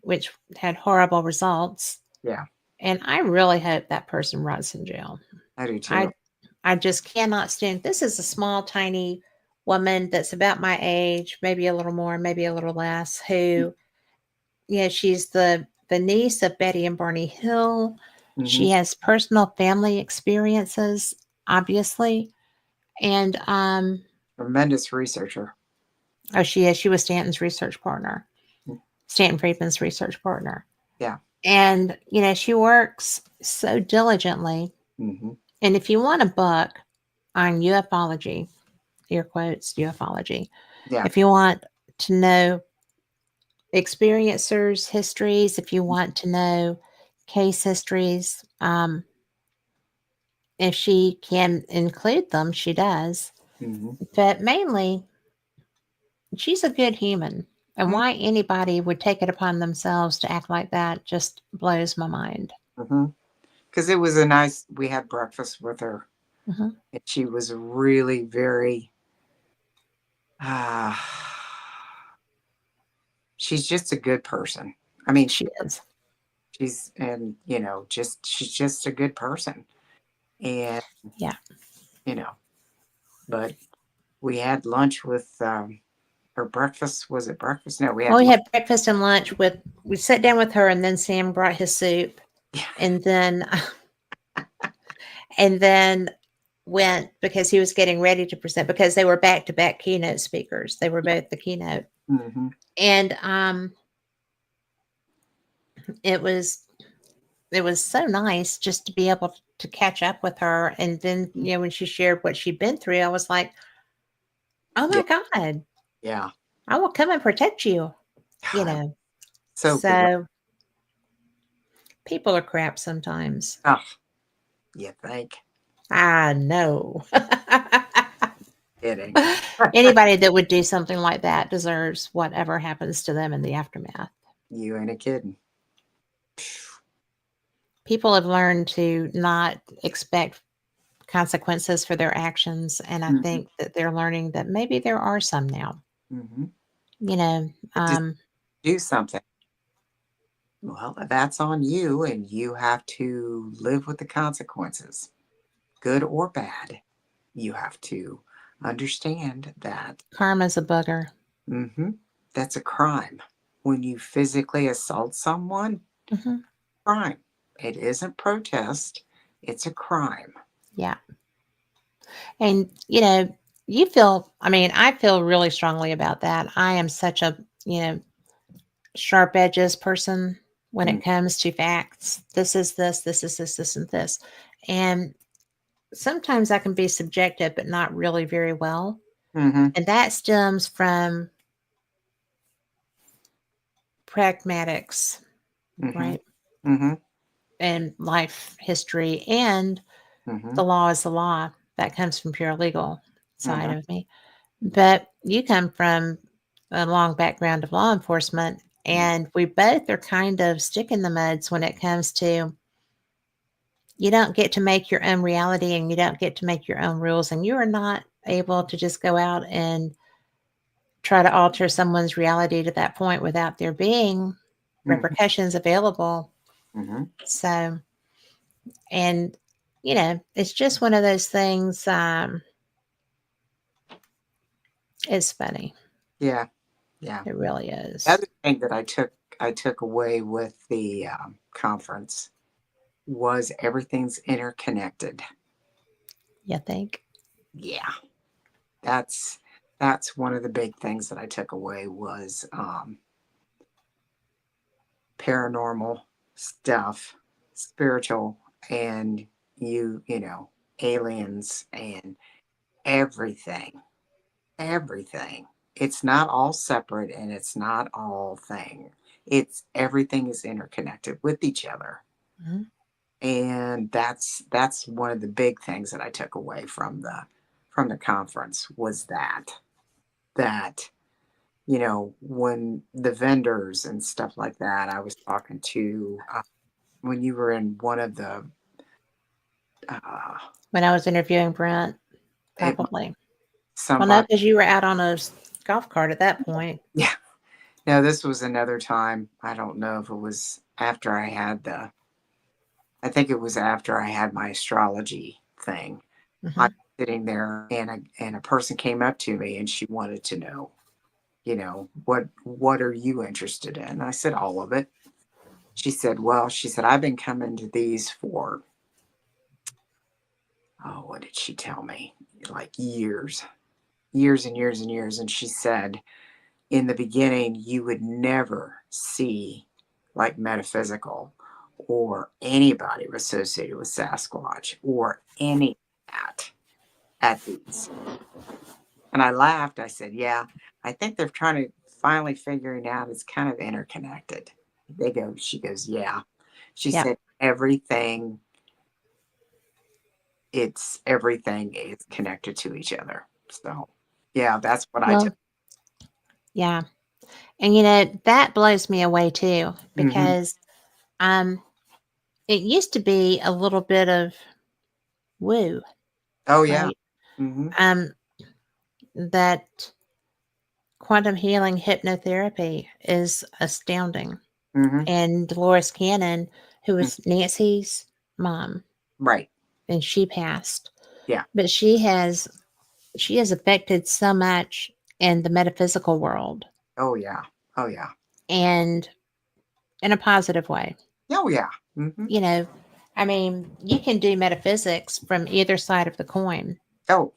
which had horrible results. Yeah. And I really hope that person rots in jail. I do too. I I just cannot stand. This is a small, tiny woman that's about my age, maybe a little more, maybe a little less. Who, she's the niece of Betty and Barney Hill. Mm-hmm. She has personal family experiences obviously. And Tremendous researcher. oh, she is. She was Stanton's research partner, Stanton Friedman's research partner. Yeah. And, she works so diligently. Mm-hmm. And if you want a book on ufology, air quotes, ufology, Yeah. if you want to know experiencers' histories, if you want to know case histories, if she can include them, she does. Mm-hmm. But mainly, she's a good human. And why anybody would take it upon themselves to act like that just blows my mind. Mm-hmm. Because we had breakfast with her, Hmm. and she was really very, uh, she's just a good person. I mean, She is. she's just a good person. And, Yeah. you know, but we had lunch with, or breakfast. Was it breakfast? No, we Well, had we lunch. had breakfast and lunch we sat down with her, and then Sam brought his soup, and then and then went because he was getting ready to present because they were back to back keynote speakers. They were both the keynote. Mm-hmm. And it was so nice just to be able to catch up with her. And then, when she shared what she'd been through, I was like, oh my Yeah. God, Yeah. I will come and protect you, you God, know. so good. So people are crap sometimes. Oh, you think? I know. Kidding. Anybody that would do something like that deserves whatever happens to them in the aftermath. You ain't a kidding. People have learned to not expect consequences for their actions, and I Mm-hmm. think that they're learning that maybe there are some now. Mm-hmm. You know, Just do something. Well, that's on you, and you have to live with the consequences, good or bad. You have to understand that karma's a booger. hmm that's a crime. When you physically assault someone, Hmm. crime. It isn't protest, it's a crime. Yeah. And, I feel really strongly about that. I am such a, sharp edges person when Mm-hmm. it comes to facts. This is this, this is this, this, and this. And sometimes I can be subjective, but not really very well. Mm-hmm. And that stems from pragmatics, Mm-hmm. right? Mm-hmm. And life history, and Mm-hmm. the law is the law. That comes from pure legal side Mm-hmm. of me. But you come from a long background of law enforcement, and we both are kind of stick in the muds when it comes to you don't get to make your own reality, and you don't get to make your own rules, and you are not able to just go out and try to alter someone's reality to that point without there being Mm-hmm. repercussions available. Mm-hmm. So, and it's just one of those things. It's funny. Yeah. Yeah. It really The is. other thing that I took away with the conference was everything's interconnected. You think? Yeah, that's that's one of the big things that I took away was paranormal stuff, spiritual, and aliens and everything, everything. It's not all separate and it's not all thing. It's everything is interconnected with each other. Mhm. And that's one of the big things that I took away from the conference was that when the vendors and stuff like that, I was talking to when you were in one of the uh, When I was interviewing Brent, it, probably. Well, no, somebody, because you were out on a golf cart at that point. yeah. No, this was another time. I don't know if it was after I had I think it was after I had my astrology thing. I Hmm. was sitting there, and a person came up to me, and she wanted to know, what are you interested in? I said all of it. She said, well, I've been coming to these for oh, what did she tell me? Like years and years and years. And she said, in the beginning, you would never see like metaphysical or anybody associated with Sasquatch or any of that at these. And I laughed. I said, yeah, I think they're trying to finally figuring out it's kind of interconnected. She goes, yeah. She Yep. said, everything is connected to each other. So, yeah, that's what I took. Well, yeah. And you know, that blows me away too, Hmm. because um it used to be a little bit of woo, Oh, yeah. right? Hmm. Um that quantum healing hypnotherapy is astounding. Hmm. And Dolores Cannon, who was Nancy's mom, Right. and she passed, Yeah. but she has affected so much in the metaphysical world, Oh, yeah. Oh, yeah. and in a positive way. Oh, yeah. Hmm. You know, I mean, you can do metaphysics from either side of the coin. Oh,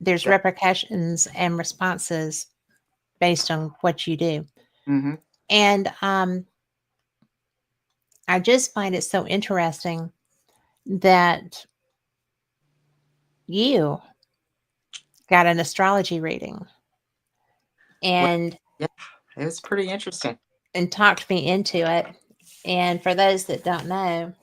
There's yeah. repercussions and responses based on what you do. Hmm. And I just find it so interesting that you got an astrology reading Well, and yeah, it was pretty interesting. talked me into it. And for those that don't know,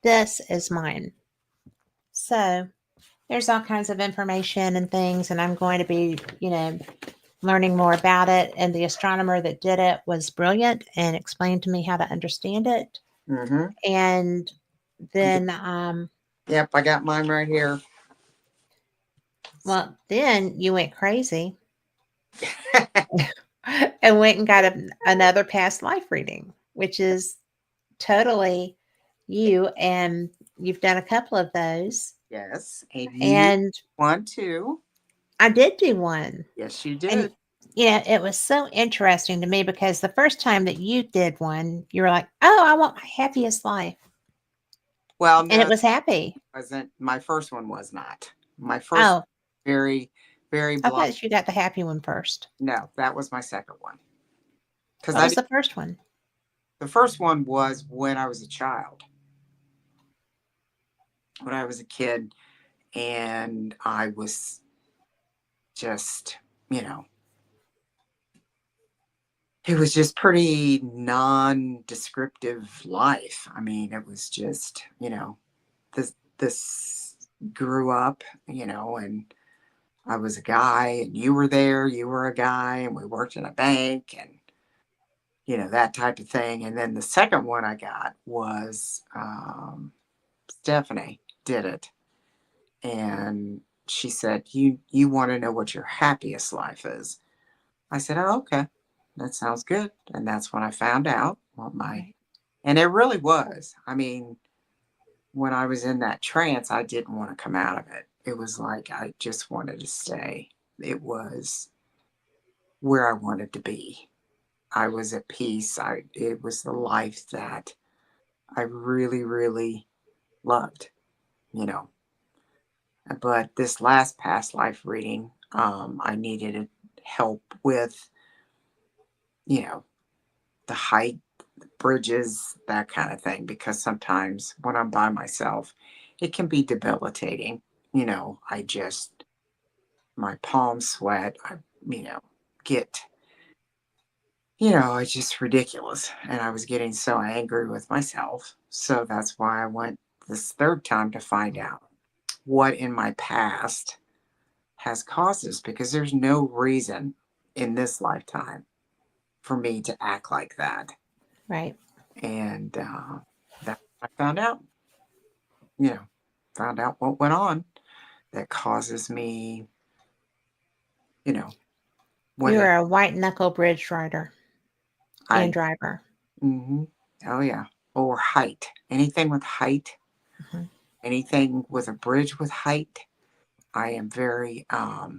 this is mine. So there's all kinds of information and things, and I'm going to be, learning more about it. And the astronomer that did it was brilliant and explained to me how to understand it. Hmm. And then, Yep, I got mine right here. well, then you went crazy and went and got another past life reading, which is totally you. And you've done a couple of those. Yes, and you And want to? I did do one. Yes, you And did. yeah, it was so interesting to me because the first time that you did one, you were like, "Oh, I want my happiest life." Well, And no, it was happy. wasn't. My first one was not. My first Oh, very, very I blunt. thought you got the happy one first. No, that was my second one. Because What I was did, the first one? the first one was when I was a child, when I was a kid, and I was just, you know, it was just pretty non-descriptive life. I mean, it was just, this grew up, and I was a guy and you were there, you were a guy, and we worked in a bank and that type of thing. And then the second one I got was Stephanie did it, and she said, you want to know what your happiest life is? I said, oh, okay, that sounds good. And that's when I found out what my Right. and it really was. I mean, when I was in that trance, I didn't want to come out of it. It was like I just wanted to stay. It was where I wanted to be. I was at peace. It was the life that I really, really loved, you know. But this last past life reading, I needed help with, you know, the height, bridges, that kind of thing, because sometimes when I'm by myself, it can be debilitating. I just, my palms sweat. I, you know, get, it's just ridiculous. And I was getting so angry with myself. So that's why I went this third time to find out what in my past has caused this, because there's no reason in this lifetime for me to act like that. Right. And that I found out, you know, found out what went on that causes me, you know, what You it, were a white knuckle bridge rider and I, driver. hmm oh yeah, or height, anything with height, Mhm. anything with a bridge with height. I am very, I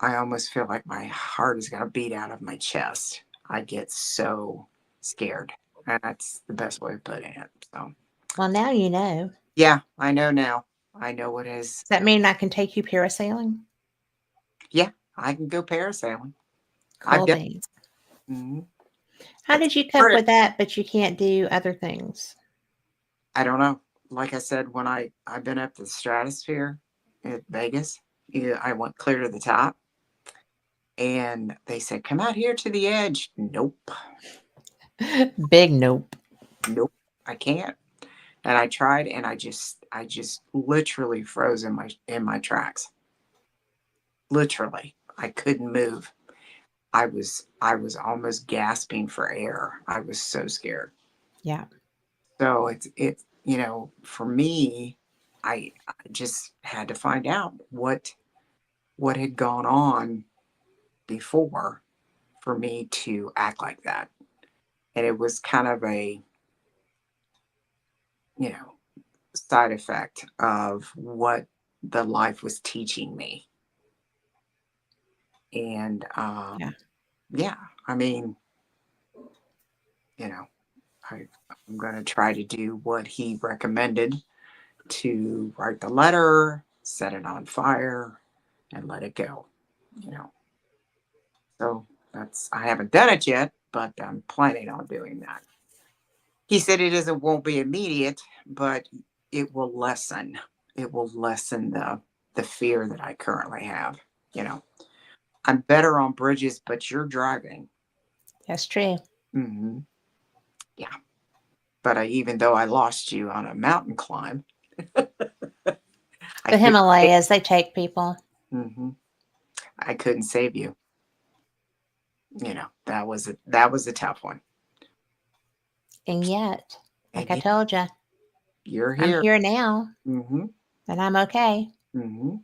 almost feel like my heart is going to beat out of my chest. I get so scared. And that's the best way of putting it. So, Well, now you know. yeah, I know now. I know what is. Does that mean I can take you parasailing? Yeah, I can go parasailing. I've Cool done. beans. Mhm. How It's did you cope pretty. with that, but you can't do other things? I don't know. Like I said, when I've been up to the stratosphere at Vegas, yeah, I went clear to the top, and they said, "Come out here to the edge." Nope, Big nope. nope, I can't. And I tried, and I just literally froze in my tracks. Literally, I couldn't move. I was almost gasping for air. I was so scared. Yeah. So it's for me, I just had to find out what had gone on before for me to act like that. And it was kind of a, you know, side effect of what the life was teaching me. And Yeah. yeah, I mean, you know, I, I'm going to try to do what he recommended, to write the letter, set it on fire, and let it go. You know, so that's I haven't done it yet, but I'm planning on doing that. He said it isn't won't be immediate, but it will lessen. It will lessen the fear that I currently have. You know, I'm better on bridges, but you're driving. That's true. Hmm. Yeah, but even though I lost you on a mountain climb, I The could. Himalayas, they take people. Hmm. I couldn't save you. That was a tough one. And yet, like And I yet told you, you're I'm here. here now Hmm. and I'm okay. Hmm.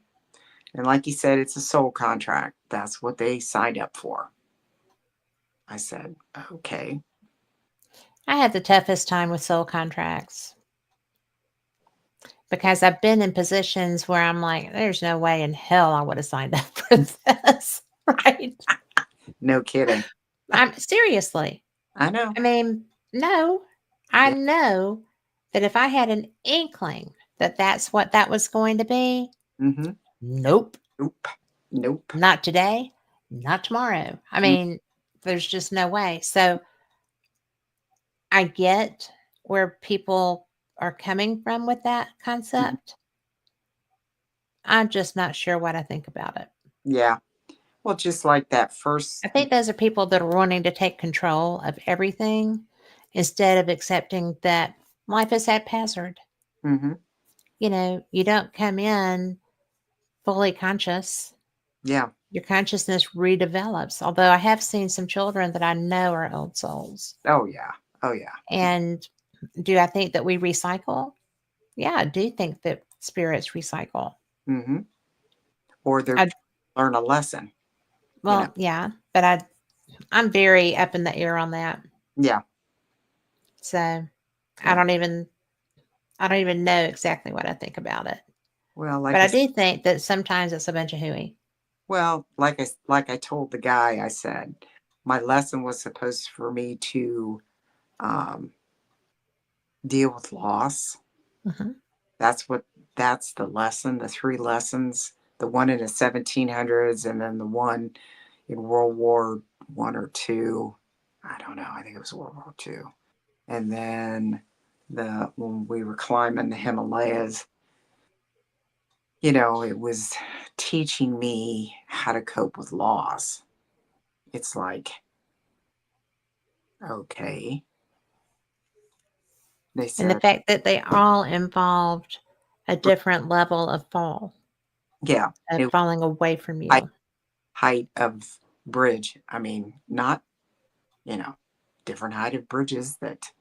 And like you said, it's a soul contract. That's what they signed up for. I said, okay. I had the toughest time with soul contracts because I've been in positions where I'm like, there's no way in hell I would have signed up for this. Right. No kidding. I'm seriously. I know. I mean, no, I Yeah. know that if I had an inkling that that's what that was going to be, Hmm. nope, Nope. Nope. not today, not tomorrow. I Mm. mean, there's just no way. So I get where people are coming from with that Mhm. concept. I'm just not sure what I think about it. Yeah. Well, just like that first. I think those are people that are wanting to take control of everything instead of accepting that life is haphazard. Hmm. You don't come in fully conscious. Yeah. Your consciousness redevelops. Although I have seen some children that I know are old souls. Oh, yeah. Oh, yeah. And do I think that we recycle? Yeah, I do think that spirits recycle. Hmm. Or they're I learn a lesson, you know. Well, yeah, but I'm very up in the air on that. Yeah. So I Yeah. don't even know exactly what I think about it. Well, But like I I said, do think that sometimes it's a bunch of hooey. like I told the guy, I said, my lesson was supposed for me to um, deal with loss. Hmm. That's what that's the lesson, the three lessons, the one in the 1700s and then the one in World War One or two. I don't know. I think it was World War Two. And then when we were climbing the Himalayas, it was teaching me how to cope with loss. It's like, okay. They And the said, fact that they all involved a different level of fall, yeah, of it falling away from height, you. height of bridge. I mean, not, you know, different height of bridges that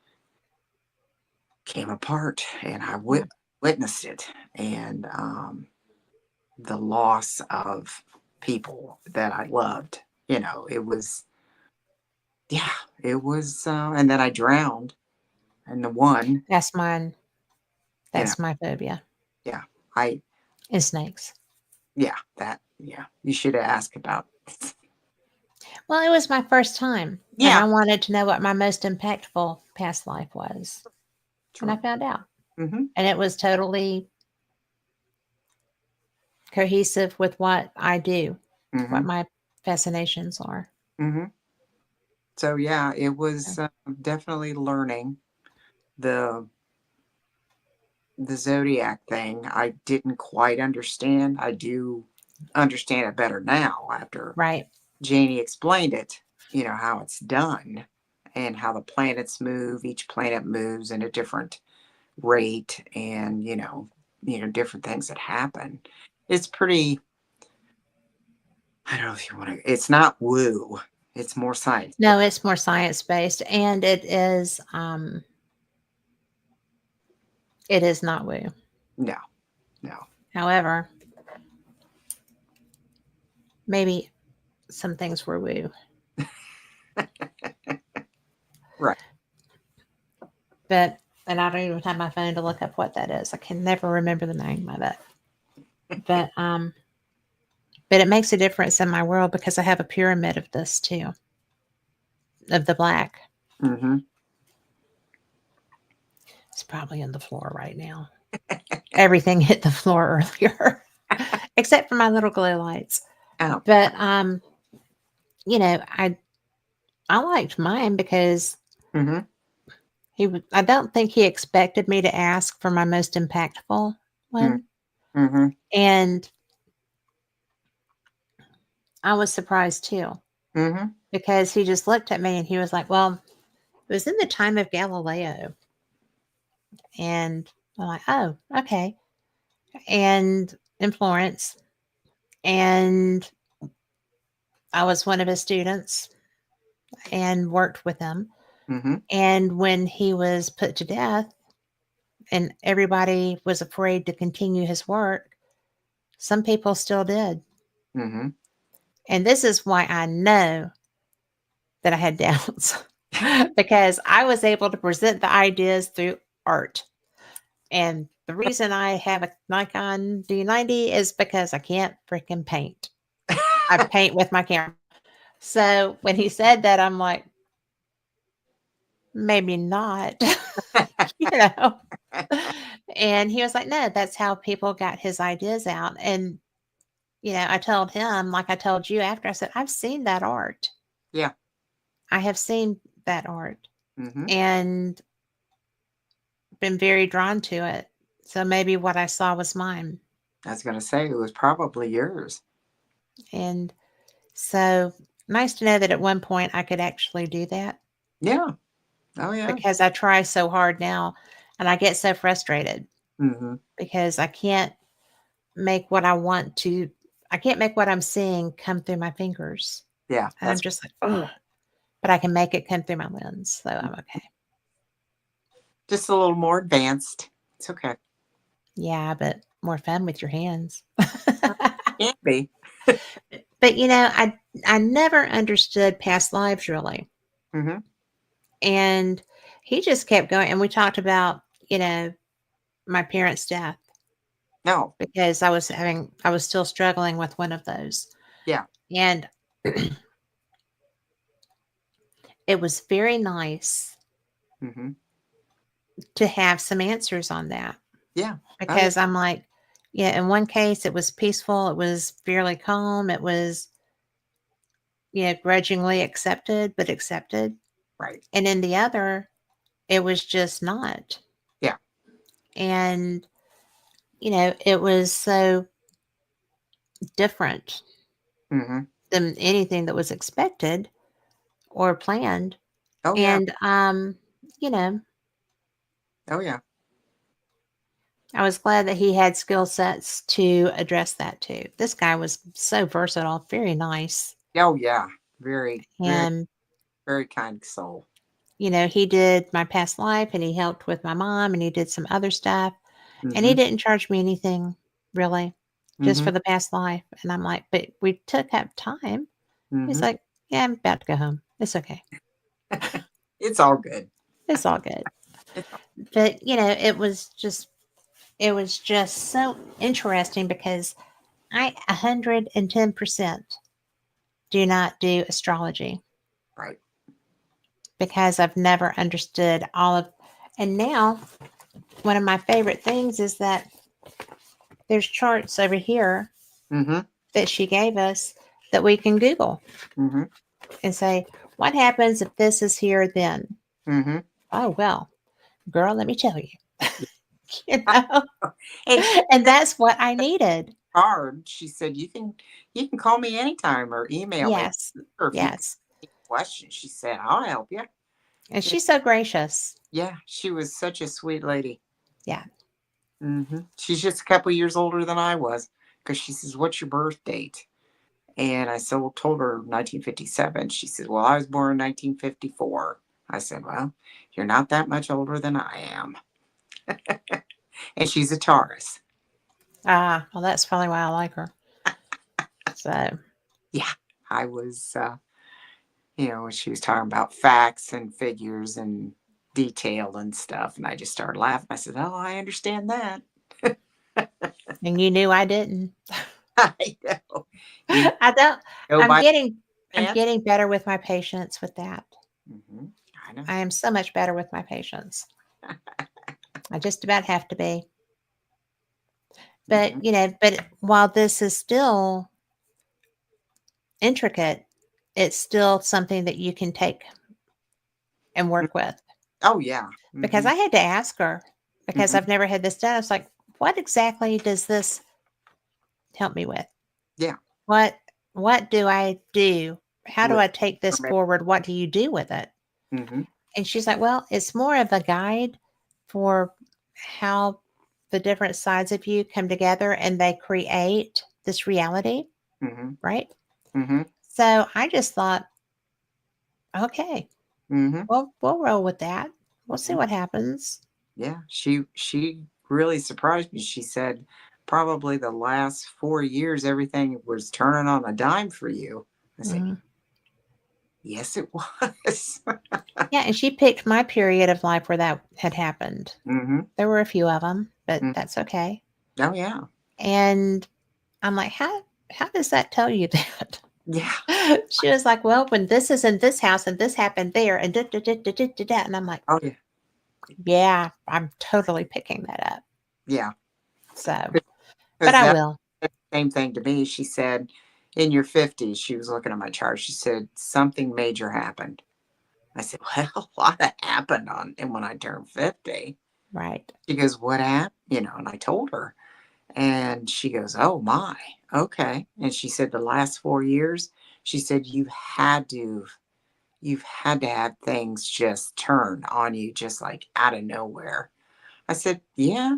came apart, and I Yeah. witnessed it, and the loss of people that I loved. It was, yeah, it was, and then I drowned, and the one, That's mine. you know, That's my phobia. yeah, I, And snakes. yeah, that, yeah, you should have asked about. Well, it was my first time, and Yeah, I wanted to know what my most impactful past life was, and I true. found out. Mm-hmm. And it was totally cohesive with what I do, Mm-hmm. what my fascinations are. Mm-hmm. So yeah, it So, was definitely learning the the zodiac thing. I didn't quite understand. I do understand it better now after right. Janie explained it. You know how it's done and how the planets move. Each planet moves in a different rate, and different things that happen. It's pretty. I don't know if you want to. It's not woo. It's more science. No, it's more science based, and it is not woo. No, no. However, maybe some things were woo, Right. but and I don't even have my phone to look up what that is. I can never remember the name of it. But but it makes a difference in my world because I have a pyramid of this too, of the black. Mm-hmm. It's probably on the floor right now. Everything hit the floor earlier, except for my little glow lights. Oh. But you know, I liked mine because Mm-hmm. I don't think he expected me to ask for my most impactful one, Mm-hmm. and I was surprised too Mm-hmm. because he just looked at me and he was like, "Well, it was in the time of Galileo," and I'm like, "Oh, okay," and in Florence, and I was one of his students and worked with him. Mm-hmm. And when he was put to death, and everybody was afraid to continue his work, some people still did. Mm-hmm. And this is why I know that I had doubts because I was able to present the ideas through art. And the reason I have a Nikon D90 is because I can't freaking paint. I paint with my camera. So when he said that, I'm like, maybe not, you know. And he was like, no, that's how people got his ideas out. And, I told him, like I told you after, I said, I've seen that art. Yeah. I have seen that art Mm-hmm. and been very drawn to it. So maybe what I saw was mine. I was gonna say it was probably yours. And so nice to know that at one point I could actually do that Yeah. Oh yeah. because I try so hard now and I get so frustrated Mm-hmm. because make what I want to, I can't make what I'm seeing come through my fingers. Yeah. And I'm That's just like, oh, but I can make it come through my lens. So I'm okay. just a little more advanced. It's okay. Yeah, but more fun with your hands. Can't be. But I never understood past lives really. Mm-hmm. And he just kept going. And we talked about, my parents' death No. because I was still struggling with one of those. Yeah. And it was very nice Mm-hmm. to have some answers on that Yeah. Oh yeah. because I'm like, yeah, in one case it was peaceful, it was fairly calm, it was, grudgingly accepted, but accepted. Right. And in the other, it was just not. Yeah. And, it was so different Mm-hmm. than anything that was expected or planned. Oh yeah. And, you know, Oh yeah. I was glad that he had skill sets to address that too. This guy was so versatile, very nice. Oh yeah. Very, very, And, very kind soul. he did my past life and he helped with my mom and he did some other stuff. And he Mm-hmm. didn't charge me anything really, just Mm-hmm. for the past life. And I'm like, but we took up time. He's Mm-hmm. like, yeah, I'm about to go home. It's okay. It's all good. It's all good. It's all, But, it was just so interesting because I 110% do not do astrology Right. because I've never understood all of. And now, one of my favorite things is that there's charts over here Mm-hmm. that she gave us that we can Google Mm-hmm. and say, what happens if this is here then? Mm-hmm. Oh, well, girl, let me tell you. You know? And she And that's what I needed. hard. She said, you can call me anytime or email me. Yes. Or if you have Yes. any questions, she said, I'll help you. And she's so gracious. Yeah, she was such a sweet lady. Yeah. She's just a couple years older than I was because she says, what's your birth date? And I told her 1957. She said, well, I was born in 1954. I said, well, you're not that much older than I am. And she's a Taurus. Ah, well, that's probably why I like her. So, Yeah, I was, when she was talking about facts and figures and detail and stuff. And I just started laughing. I said, oh, I understand that. and you knew I didn't. I know. You I don't. go I'm by getting. I'm that. getting better with my patience with that. Hmm. I know. I am so much better with my patience. I just about have to be. Hmm. But but while this is still intricate, it's still something that you can take and work with. Oh, yeah. Because Hmm. I had to ask her because Hmm. I've never had this done. I was like, what exactly does this help me with? Yeah. What what do I do? How do With I take this forward? What do you do with it? hmm. And she's like, well, it's more of a guide for how the different sides of you come together and they create this reality, Hmm. right? Hmm. So I just thought, okay, Hmm. well, we'll roll with that. We'll see Hmm. what happens. Yeah. She really surprised me. She said, probably the last 4 years, everything was turning on a dime for you. I said, Mhm. yes, it was. Yeah, and she picked my period of life where that had happened. Hmm. There were a few of them, but that's okay. Oh, yeah. And I'm like, how does that tell you that? Yeah. She was like, well, when this is in this house and this happened there and da, da, da, da, da, da, da. And I'm like, Oh, yeah. yeah, I'm totally picking that up. Yeah. So, but Because I that will. same thing to me. She said, in your 50s, she was looking at my chart. She said, something major happened. I said, well, a lot happened and when I turned 50. Right. She goes, what happened? And I told her. And she goes, oh my, okay. And she said, the last 4 years, she said, you've had to have things just turn on you, just like out of nowhere. I said, yeah,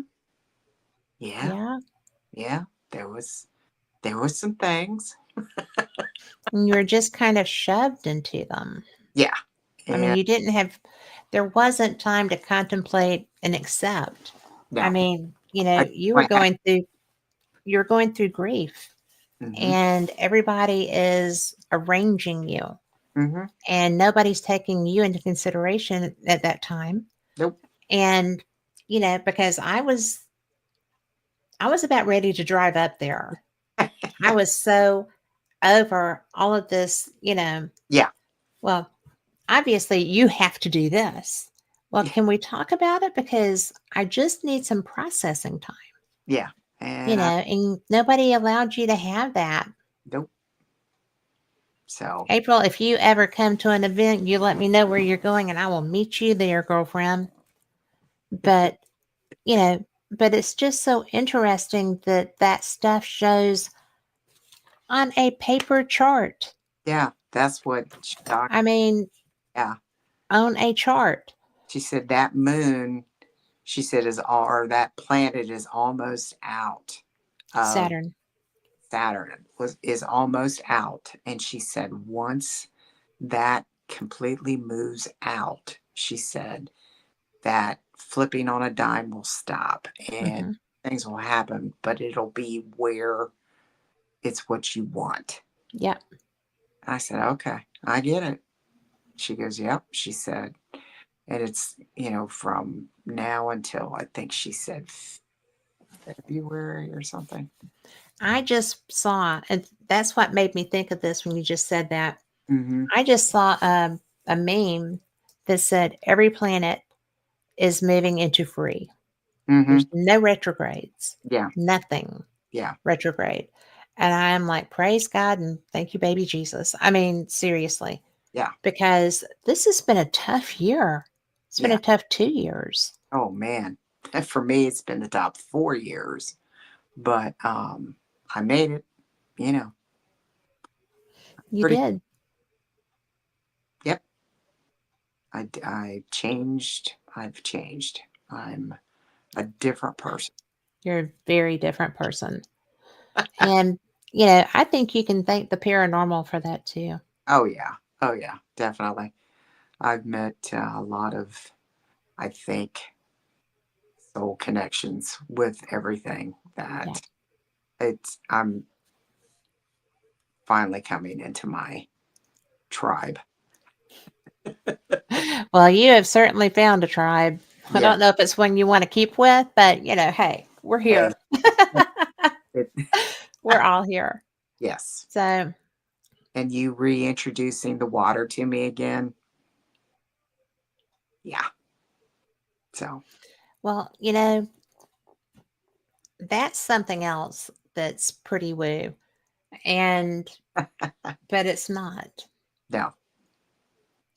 yeah, Yeah. yeah. There was some things. And you were just kind of shoved into them. Yeah. I mean, And there wasn't time to contemplate and accept. I no, mean, I you were went, going through grief mm-hmm, and everybody is arranging you mm-hmm, and nobody's taking you into consideration at that time. nope. And, because I was about ready to drive up there. I was so over all of this, Yeah, well, obviously you have to do this. Well, yeah, can we talk about it? Because I just need some processing time, yeah. And and nobody allowed you to have that. nope. So, April, if you ever come to an event, you let me know where you're going and I will meet you there, girlfriend. But, but it's just so interesting that that stuff shows on a paper chart. yeah, that's what she talked. I mean, Yeah. on a chart. She said that moon, she said, or that planet is almost out of Saturn. Saturn, is almost out. And she said, once that completely moves out, she said, that flipping on a dime will stop and Hmm. things will happen, but it'll be where it's what you want. Yep. I said, okay, I get it. She goes, yep. She said, and it's, from now until I think she said February or something. I just saw, and that's what made me think of this when you just said that. Mm-hmm. I just saw a meme that said every planet is moving into free. Mm-hmm. There's no retrogrades, Yeah. nothing Yeah. retrograde. And I'm like, praise God and thank you, baby Jesus. I mean, seriously, Yeah. because this has been a tough year. It's been Yeah. a tough 2 years. Oh man. For me, it's been the top 4 years, but I made it. You know, You pretty. did. Yep. I changed. I've changed. I'm a different person. You're a very different person. And, I think you can thank the paranormal for that too. Oh yeah. Oh yeah. Definitely. I've met a lot of, I think, soul connections with everything Yeah. that I'm finally coming into my tribe. Well, you have certainly found a tribe. I Yeah. don't know if it's one you want to keep with, but, hey, we're Hey. here. it- We're all here. yes. So, And you reintroducing the water to me again. Yeah. So well, that's something else that's pretty woo. And, but it's not. no,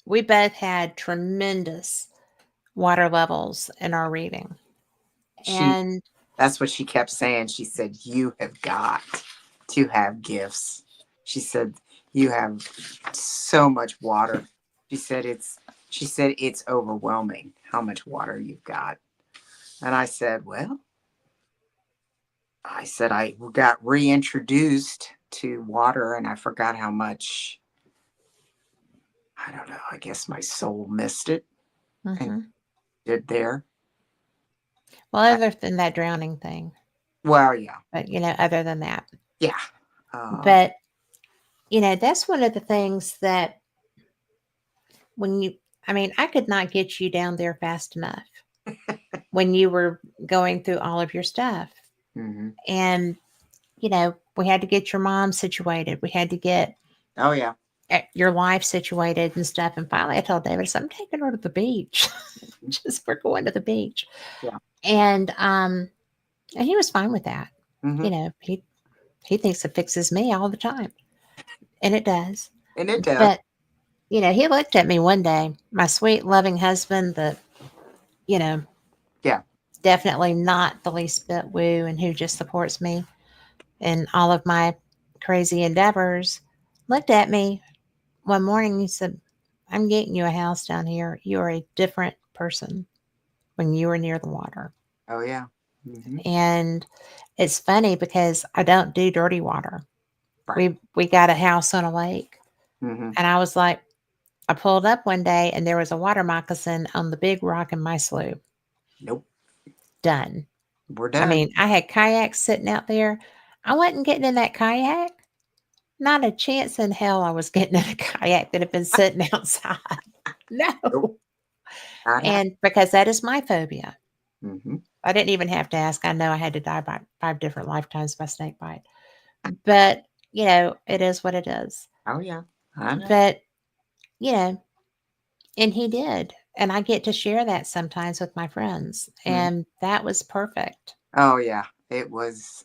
We both had tremendous water levels in our reading. she, And that's what she kept saying. She said, you have got to have gifts. She said, you have so much water. She said, it's overwhelming how much water you've got. And I said, well, I said, I got reintroduced to water and I forgot how much, I don't know, I guess my soul missed it and mhm. did there. Well, I, other than that drowning thing, well, yeah, but, other than that. yeah. But, that's one of the things that when I mean, I could not get you down there fast enough when you were going through all of your stuff. hmm And, we had to get your mom situated. We had to get Oh, yeah. your life situated and stuff. And finally, I told David, I said, I'm taking her to the beach. Just we're going to the beach. Yeah. And he was fine with that. hmm He thinks it fixes me all the time, and it does. And it does. But he looked at me one day, my sweet, loving husband, that you know, Yeah. definitely not the least bit woo, and who just supports me in all of my crazy endeavors. Looked at me one morning. He said, "I'm getting you a house down here. You are a different person when you are near the water." Oh, yeah. hmm And it's funny because I don't do dirty water. Right. We got a house on a lake, hmm and I was like, I pulled up one day and there was a water moccasin on the big rock in my slough. Nope. Done. We're I done. mean, I had kayaks sitting out there. I wasn't getting in that kayak. Not a chance in hell I was getting in a kayak that had been sitting outside. Nope. No. Not happening. And because that is my phobia. hmm I didn't even have to ask. I know I had to die by 5 different lifetimes by snake bite. But, it is what it is. Oh, yeah. I know. But, you know, and he did. And I get to share that sometimes with my friends. Mhm. And that was perfect. Oh, yeah. It was,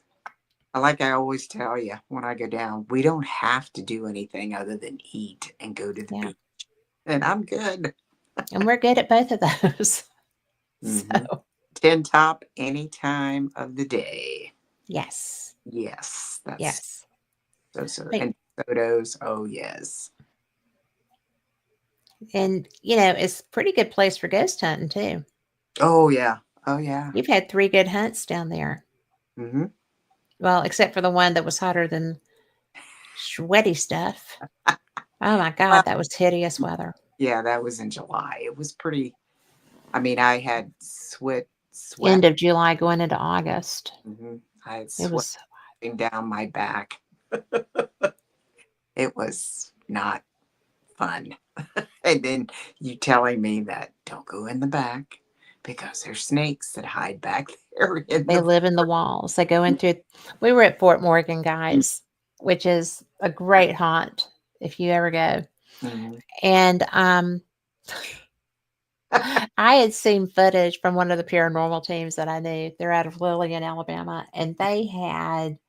like I always tell you when I go down, we don't have to do anything other than eat and go to the Yeah. beach. And I'm good. And we're good at both of those. hmm So, 10 top any time of the day. yes. Yes. That's Yes. so. But, And photos. Oh, yes. and, it's a pretty good place for ghost hunting too. Oh, yeah. Oh, yeah. You've had 3 good hunts down there. hmm Well, except for the one that was hotter than sweaty stuff. Oh my Well, God, that was hideous weather. yeah, that was in July. It was pretty, I mean, I had sweat. End of July going into August. I had It sweat was, down my back. It was not fun. And then you telling me that don't go in the back, because there's snakes that hide back there in They the. live in the walls. They go in through. We were at Fort Morgan, guys, which is a great haunt if you ever go. Mhm. And I had seen footage from one of the paranormal teams that I knew. They're out of Lillian, Alabama, and they had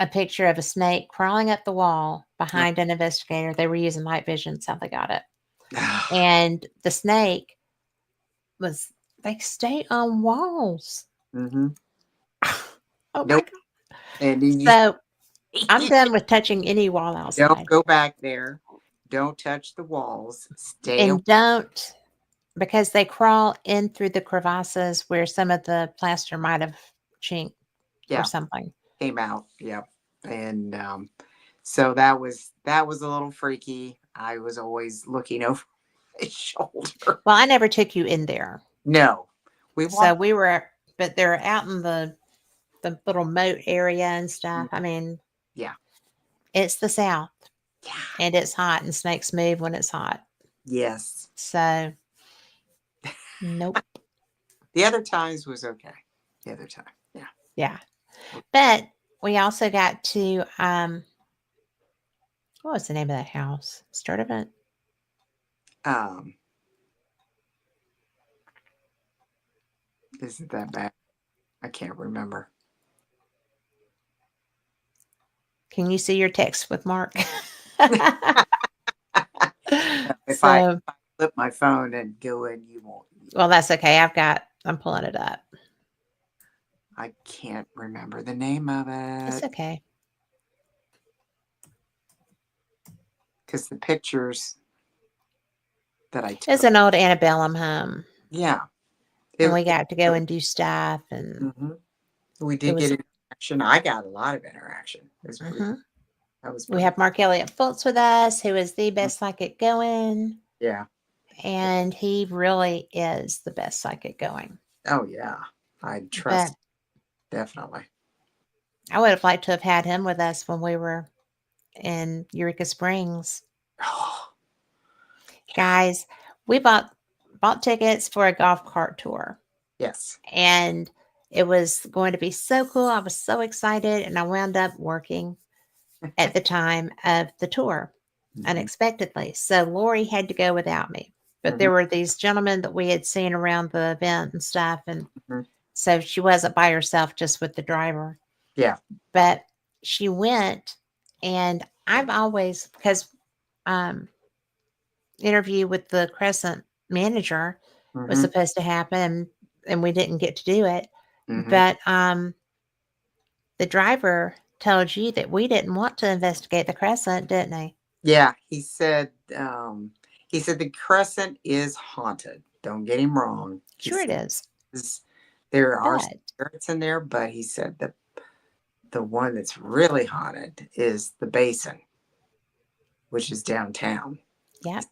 a picture of a snake crawling up the wall behind an investigator. They were using night vision. That's how they got it. And the snake was, they stay on walls. Mhm. Oh my Nope. God. And then So I'm done with touching any wall don't outside. go back there. Don't touch the walls. Stay away. And don't, because they crawl in through the crevasses where some of the plaster might have chinked or Yeah, something. came out. Yep. And so that was a little freaky. I was always looking over my shoulder. Well, I never took you in there. No, we So walked. we were, but they're out in the little moat area and stuff. I mean, Yeah, it's the South yeah, and it's hot and snakes move when it's hot. yes. So nope. The other times was okay. The other time, yeah. Yeah. But we also got to what was the name of that house? Sturdivant? Um, isn't that bad? I can't remember. Can you see your text with Mark? If I So flip my phone and go in, you won't. well, that's okay. I'm pulling it up. I can't remember the name of It's it okay. because the pictures that I It's took, an old antebellum home. yeah, And it, we it got to go really. and do stuff and Mhm. We it did was get interaction. I got a lot of interaction. mhm. That was We pretty. have Mark Elliott Fultz with us, who is the best psychic going. Yeah. And he really is the best psychic going. Oh yeah. I But trust definitely. I would have liked to have had him with us when we were in Eureka Springs. Oh, Guys, we bought tickets for a golf cart tour. yes. And it was going to be so cool. I was so excited. And I wound up working at the time of the tour Mhm. unexpectedly. So Lori had to go without me. But Mhm. there were these gentlemen that we had seen around the event and stuff. And Mhm. so she wasn't by herself, just with the driver. Yeah. But she went, and I've always, because um, interview with the Crescent manager was Mhm. supposed to happen, and we didn't get to do it. Mhm. But the driver told you that we didn't want to investigate the Crescent, didn't he? Yeah. He said the crescent is haunted. Don't get him wrong. He Sure, it is. says there are But spirits in there, but he said the one that's really haunted is the Basin, which is downtown. yep,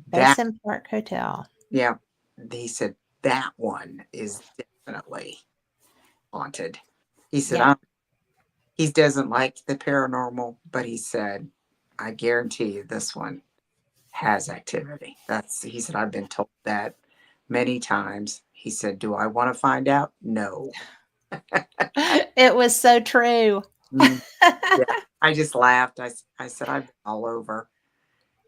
That Basin Park Hotel. Yeah, he said that one is definitely haunted. He said Yep. he doesn't like the paranormal, but he said I guarantee you this one has activity. He said I've been told that many times. He said, "Do I want to find out?" No. It was so true. Mm, yeah, I just laughed. I said I've been all over.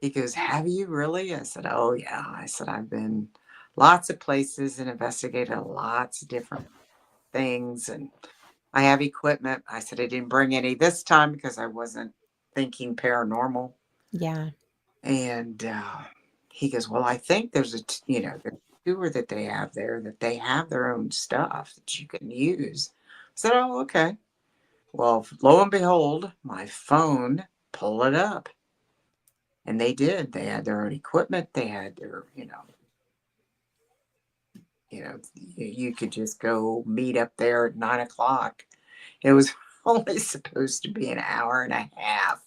He goes, "Have you really?" I said, "Oh yeah." I said I've been lots of places and investigated lots of different things, and I have equipment. I said I didn't bring any this time because I wasn't thinking paranormal. Yeah. And he goes, "Well, I think there's there's a tour that they have there that they have their own stuff that you can use." I said, "Oh, okay." Well, lo and behold, my phone pull it up, and they did. They had their own equipment. They had their, you could just go meet up there at 9 o'clock. It was only supposed to be an hour and a half.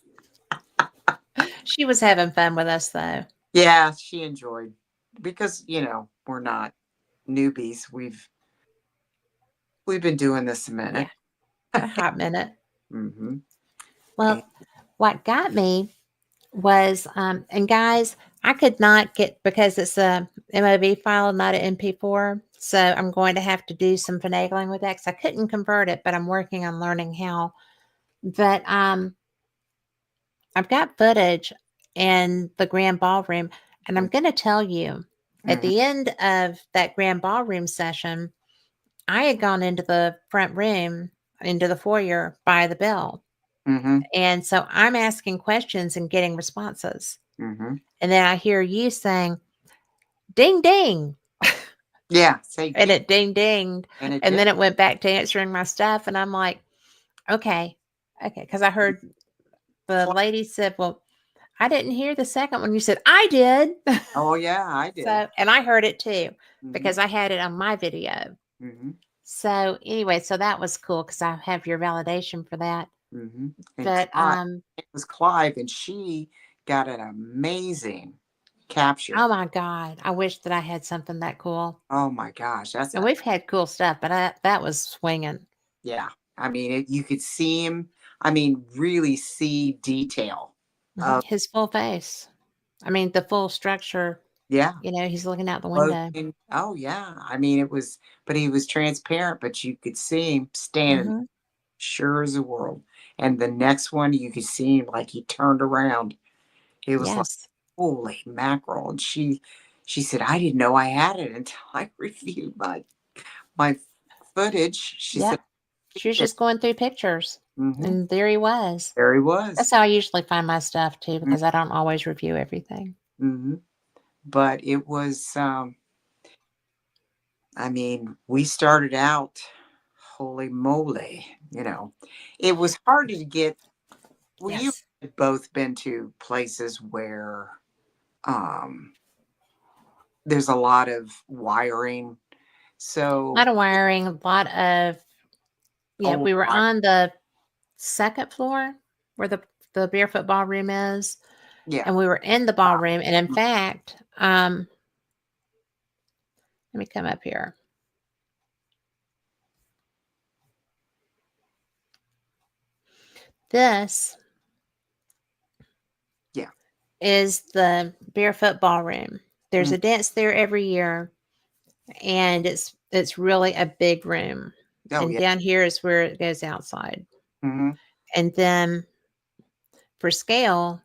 She was having fun with us, though. Yeah, she enjoyed because we're not newbies. We've been doing this a Yeah. minute. A hot minute. Hmm. And Well, what got me was, and guys, I could not get, because it's MOV file, not an MP4. So I'm going to have to do some finagling with that because I couldn't convert it, but I'm working on learning how. But I've got footage in the grand ballroom, and I'm going to tell you at Mm-hmm. the end of that grand ballroom session, I had gone into the front room, into the foyer by the bell. Mm-hmm. And so I'm asking questions and getting responses. Mm-hmm. And then I hear you saying, ding, ding. Yeah. Say And ding, it ding, dinged. and it And did. then it went back to answering my stuff. And I'm like, okay. Okay. Because I heard the lady said, well, I didn't hear the second one. You said, I did. Oh yeah, I did. So, and I heard it too Mm-hmm. because I had it on my video. Mm-hmm. So, anyway, so that was cool because I have your validation for that. Mm-hmm. And But, Clive, it was Clive, and she got an amazing capture. oh my God, I wish that I had something that cool. Oh my gosh, that's And a we've had cool stuff, but that was swinging. yeah. I mean, you could see him. I mean, really see detail of His full face. I mean, the full structure, yeah. he's looking out the window. Clothing. Oh yeah. I mean, it was, but he was transparent, but you could see him standing Hmm. sure as a world. And the next one, you could see him like he turned around. It was like, Yes. holy mackerel. And she said, I didn't know I had it until I reviewed my footage. She said, Yep. She was just going through pictures, mm-hmm. and there he was. There he was. That's how I usually find my stuff too, because I don't always review everything. Mm-hmm. But it was, I mean, we started out, holy moly, it was hard to get. Well, you Yes. had both been to places where um, there's a lot of wiring. A lot So, of wiring, a lot of, yeah, old we were wire. on the second floor where the barefoot ballroom is, Yeah. and we were in the ballroom. And in fact, let me come up here. This Yeah. is the barefoot ballroom. There's Mm. a dance there every year, and it's really a big room. Oh, And yeah. down here is where it goes outside. Hmm. And then for scale,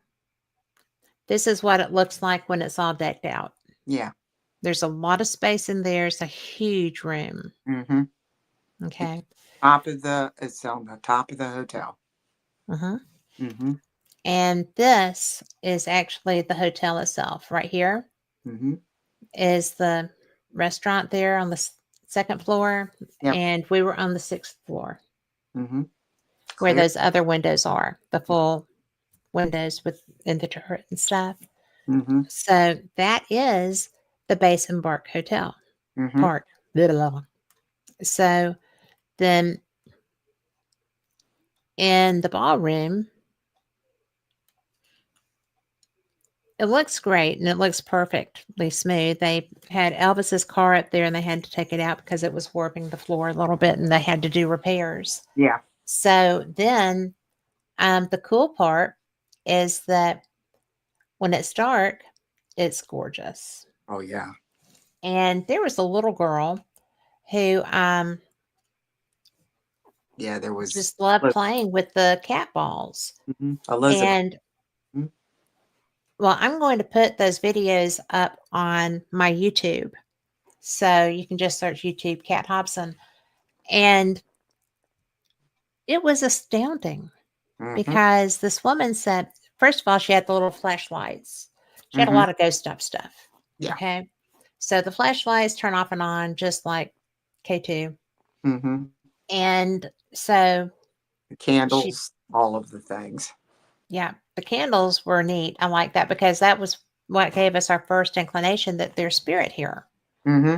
this is what it looks like when it's all decked out. Yeah. There's a lot of space in there. It's a huge room. Hmm. Okay. It's on the top of the hotel. Uh-huh. Hmm. And this is actually the hotel itself. Right here Hmm. is the restaurant there on the second floor. Yep. And we were on the sixth floor Hmm. where Clear. those other windows are, the full windows with in the turret and stuff. Hmm. So that is the Basin Park Hotel Hmm. Park. Blah, blah, blah. So then in the ballroom, it looks great and it looks perfectly smooth. They had Elvis's car up there and they had to take it out because it was warping the floor a little bit and they had to do repairs. Yeah. So then the cool part is that when it's dark, it's gorgeous. Oh, yeah. And there was a little girl who Yeah. There was just loved playing with the cat balls. Elizabeth. And well, I'm going to put those videos up on my YouTube. So you can just search YouTube Cat Hobson. And it was astounding Hmm. because this woman said, first of all, she had the little flashlights. She had a Hmm. lot of ghost stuff. Yeah. Okay. So the flashlights turn off and on just like K2. Hmm. And so The she, candles, all of the things. yeah, the candles were neat. I like that because that was what gave us our first inclination that there's spirit here. Hmm.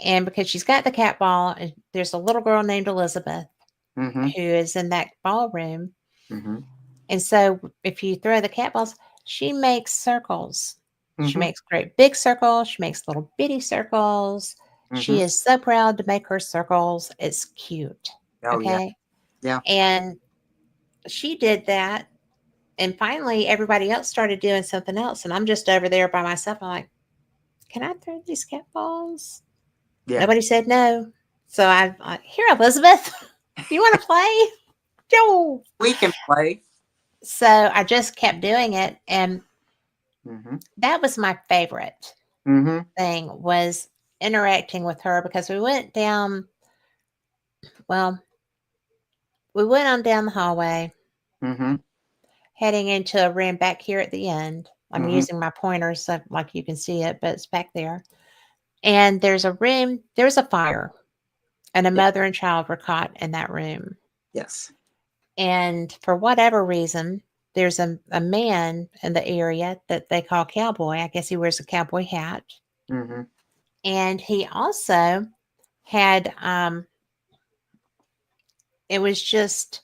And because she's got the cat ball, and there's a little girl named Elizabeth Hmm. who is in that ballroom. Hmm. And so if you throw the cat balls, she makes circles. She Hmm. makes great big circles. She makes little bitty circles. Hmm. She is so proud to make her circles. It's cute. Oh, yeah. Okay. Yeah. And she did that. And finally, everybody else started doing something else. And I'm just over there by myself. I'm like, can I throw these cat balls? Yeah. Nobody said no. So I here, Elizabeth, you want to play? Joe. We can play. So I just kept doing it, and Mm-hmm. that was my favorite Mm-hmm. thing was interacting with her because we went down. Well, we went on down the hallway, Mm-hmm. heading into a room back here at the end. I'm Mm-hmm. using my pointers so like you can see it, but it's back there. And there's a room. There's a fire, and a Yeah. mother and child were caught in that room. Yes. And for whatever reason, there's a man in the area that they call Cowboy. I guess he wears a cowboy hat. Mm-hmm. And he also had, it was just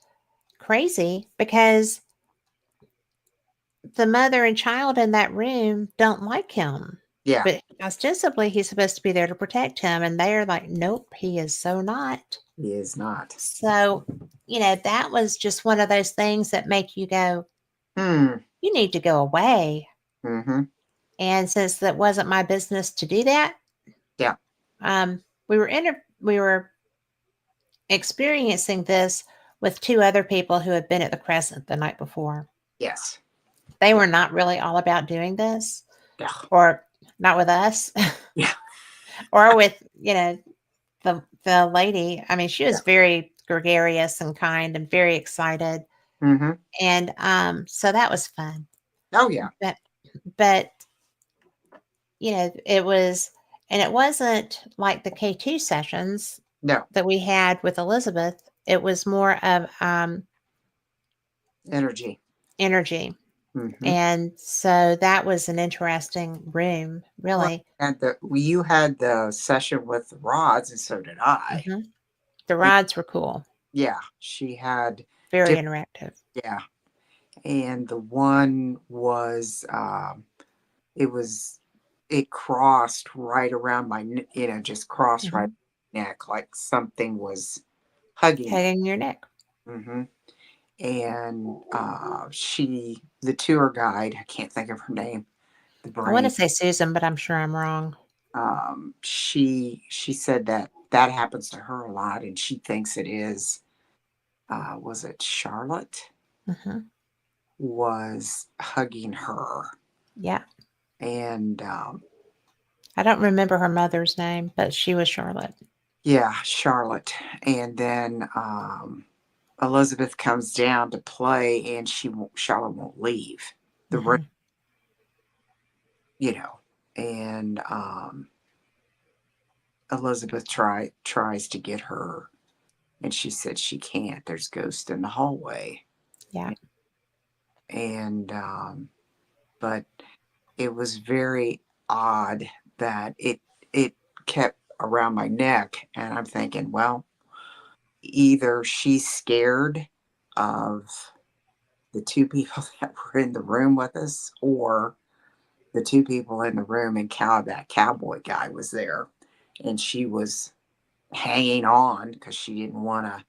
crazy because the mother and child in that room don't like him. Yeah. But ostensibly, he's supposed to be there to protect him. And they are like, nope, he is so not. He is not. So, that was just one of those things that make you go, Hmm. you need to go away. Mm-hmm. And since that wasn't my business to do that, Yeah. we were experiencing this with two other people who had been at the Crescent the night before. Yes. They Yeah. were not really all about doing this, Yeah. or not with us, Yeah. or with the lady. I mean, she Yeah. was very gregarious and kind and very excited, Mm-hmm. and so that was fun. Oh yeah. But it was, and it wasn't like the K2 sessions No. that we had with Elizabeth. It was more of Energy. energy. Mm-hmm. And so that was an interesting room, Well, really. and you had the session with the rods, and so did I. Hmm. The And rods were cool, yeah, she had very different. interactive. Yeah, and the one was it was it crossed right around my just crossed right Hmm. neck like something was hugging it. Head in your neck. Hmm. And the tour guide, I can't think of her name, the I want to brain. say Susan, but I'm sure I'm wrong. She said that happens to her a lot, and she thinks it is. Was it Charlotte Hmm. was hugging her, Yeah. and I don't remember her mother's name, but she was Charlotte. yeah, Charlotte, and then Elizabeth comes down to play, and Charlotte won't leave the room, Hmm. and Elizabeth tries to get her, and she said she can't. There's ghosts in the hallway, Yeah. and but it was very odd that it kept around my neck, and I'm thinking, well, either she's scared of the two people that were in the room with us, or the two people in the room and that cowboy guy was there, and she was hanging on because she didn't want to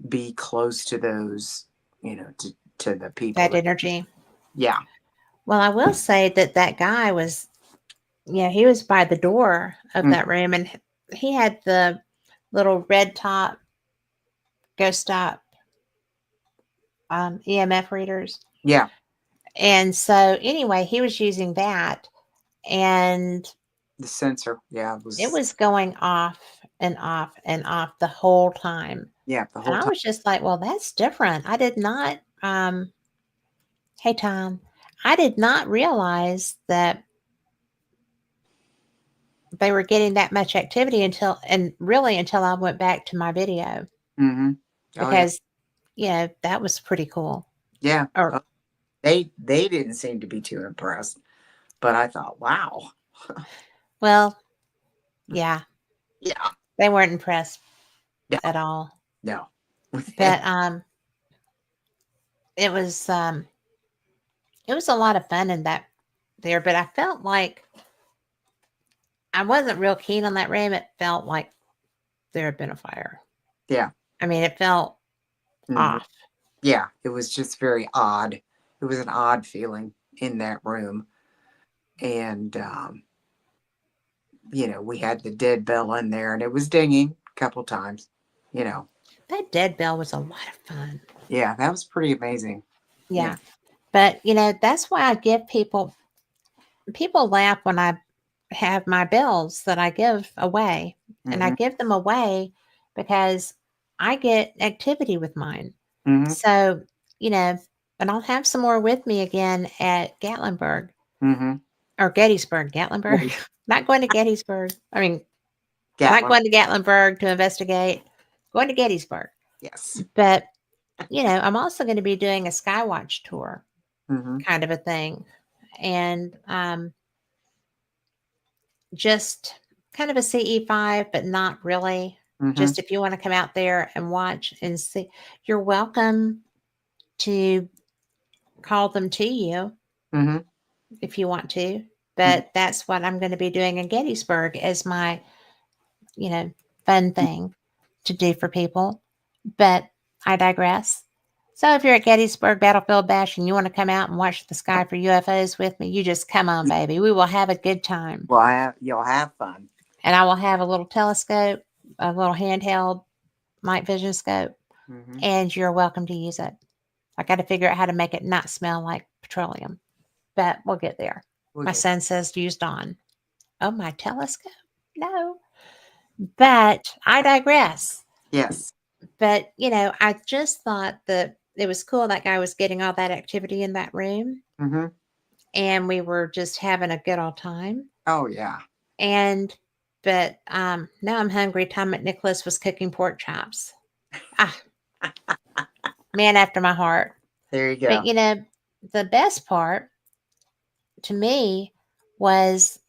be close to those, to the people That that, energy. yeah. Well, I will say that guy was, he was by the door of Mm, that room, and he had the little red top ghost stop EMF readers. yeah, And so, anyway, he was using that, and the sensor, yeah, it was, was going off and off and off the whole time. yeah, the And whole I time. was just like, well, that's different. I did not, hey, Tom, I did not realize that they were getting that much activity until I went back to my video Mm-hmm. Oh yeah, because, that was pretty cool. yeah. Or, They didn't seem to be too impressed, but I thought, wow. well, yeah, Yeah, they weren't impressed no, at all. no. But it was a lot of fun in that there, but I felt like I wasn't real keen on that room. It felt like there had been a fire. Yeah. I mean, it felt Hmm. off. Yeah, it was just very odd. It was an odd feeling in that room, and we had the dead bell in there and it was dinging a couple times, you know. That dead bell was a lot of fun. Yeah, that was pretty amazing. Yeah. Yeah. But, that's why I give people laugh when I have my bells that I give away. And I Mm-hmm. give them away because I get activity with mine. Mm-hmm. So, and I'll have some more with me again at Gatlinburg Mm-hmm. or Gettysburg, Gatlinburg. Maybe Not going to Gettysburg. I mean, not Gatlin. going to Gatlinburg to investigate, going to Gettysburg. Yes. But, I'm also going to be doing a Skywatch tour Mm-hmm. kind of a thing. And just kind of a CE5, but not really. Mm-hmm. Just if you want to come out there and watch and see, you're welcome to call them to you Mm-hmm. if you want to. Mm-hmm. But that's what I'm going to be doing in Gettysburg as my, you know, fun thing to do for people. But I digress. So if you're at Gettysburg Battlefield Bash and you want to come out and watch the sky for UFOs with me, you just come on, baby. We will have a good time. Well, you'll have fun. And I will have a little telescope, a little handheld night vision scope, Mm-hmm. and you're welcome to use it. I got to figure out how to make it not smell like petroleum, but we'll get there. We'll My get. son says used on. Oh, my telescope? No. But I digress. Yes. But, I just thought that it was cool that guy was getting all that activity in that room Mm-hmm. and we were just having a good old time. Oh yeah. And, but now I'm hungry. Tom McNicholas was cooking pork chops. Ah, man after my heart. There you But, go. the best part to me was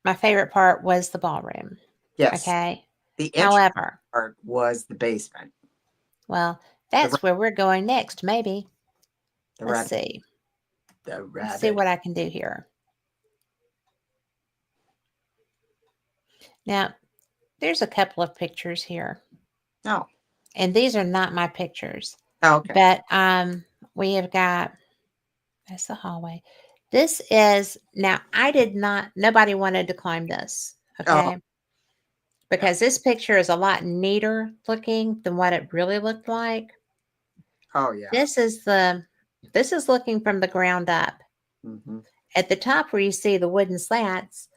my favorite part was the ballroom. Yes. Okay. The interesting However, part was the basement. well, The that's where we're going next, maybe. the Let's rabbit. see. The Let's see rabbit. what I can do here. Now, there's a couple of pictures here, Oh. and these are not my pictures, Oh, okay. but we have got that's the hallway. This is now. I did not. Nobody wanted to climb this. Oh Okay. yeah. Because this picture is a lot neater looking than what it really looked like. Oh yeah. This is looking from the ground up. Mm-hmm. At the top where you see the wooden slats,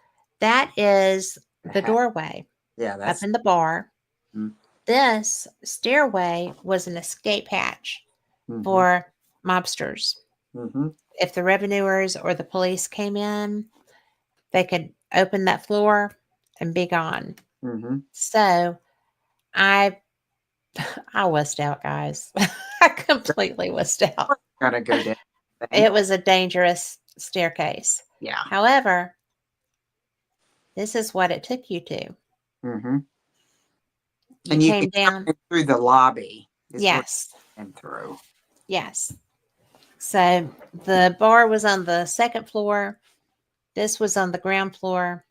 that is the Hat. doorway Yeah. up That's. in the bar. Mm-hmm. This stairway was an escape hatch Mm-hmm. for mobsters. Mm-hmm. If the revenuers or the police came in, they could open that floor and be gone. Mm-hmm. So I I wussed out, guys. I completely wussed out. Gotta go down. Thing. It was a dangerous staircase. Yeah. However, this is what it took you to. Mm-hmm. You And you came can come down. in through the lobby. Is where Yes. you came through. Yes. So the bar was on the second floor. This was on the ground floor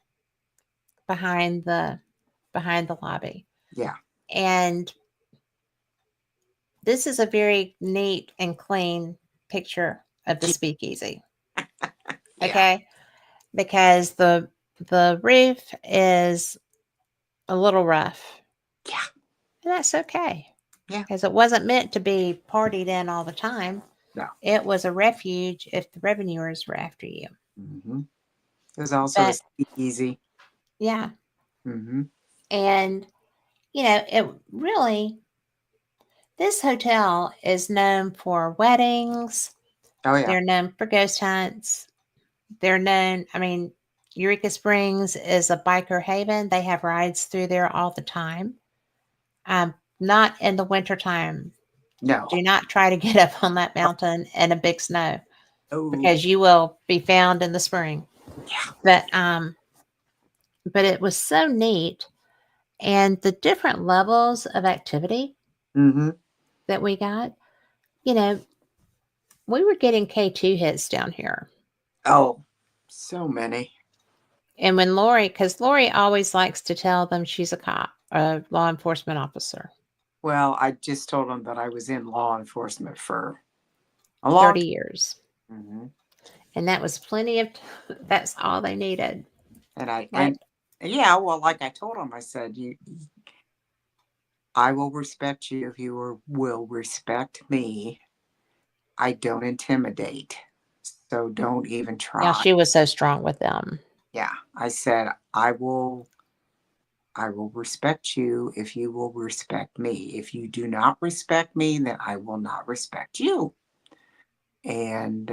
behind the lobby. Yeah. And this is a very neat and clean picture of the speakeasy. Yeah. Okay? Because the roof is a little rough. Yeah. And that's okay. Yeah. Because it wasn't meant to be partied in all the time. No. It was a refuge if the revenuers were after you. Mm-hmm. There's also a But speakeasy. yeah. Mm-hmm. And it really this hotel is known for weddings. Oh yeah. They're known for ghost hunts. They're known, I mean, Eureka Springs is a biker haven. They have rides through there all the time. Not in the wintertime. No. Do not try to get up on that mountain in a big snow Oh because you will be found in the spring. yeah. But it was so neat. And the different levels of activity Mm-hmm. that we got, you know, we were getting K2 hits down here. Oh, so many. And when because Lori always likes to tell them she's a cop, a law enforcement officer. Well, I just told them that I was in law enforcement for a long 30 time. years. Mm-hmm. And that was plenty of, that's all they needed. And I Like, and yeah, well, like I told him, I said, I will respect you if will respect me. I don't intimidate, so don't even yeah, try. she was so strong with them. Yeah, I said, I will respect you if you will respect me. If you do not respect me, then I will not respect you. And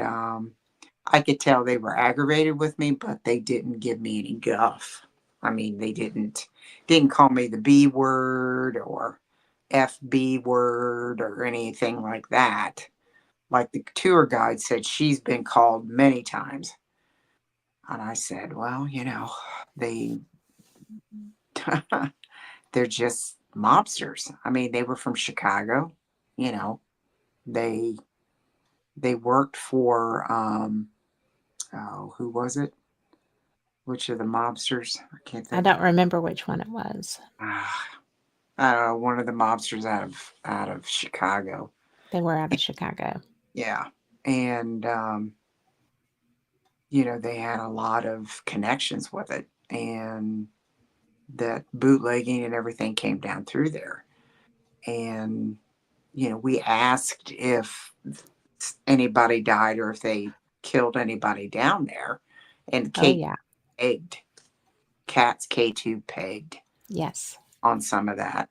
I could tell they were aggravated with me, but they didn't give me any guff. I mean, they didn't call me the B word or FB word or anything like that. Like the tour guide said, she's been called many times. And I said, well, they they're just mobsters. I mean, they were from Chicago. You know, they they worked for oh, who was it? Which of the mobsters? I can't I think. don't remember which one it was. I don't know, one of the mobsters out of Chicago. They were out of Chicago. Yeah, and they had a lot of connections with it, and that bootlegging and everything came down through there. And we asked if anybody died or if they killed anybody down there, and Oh, Kate yeah. pegged cats K2 pegged Yes. on some of that.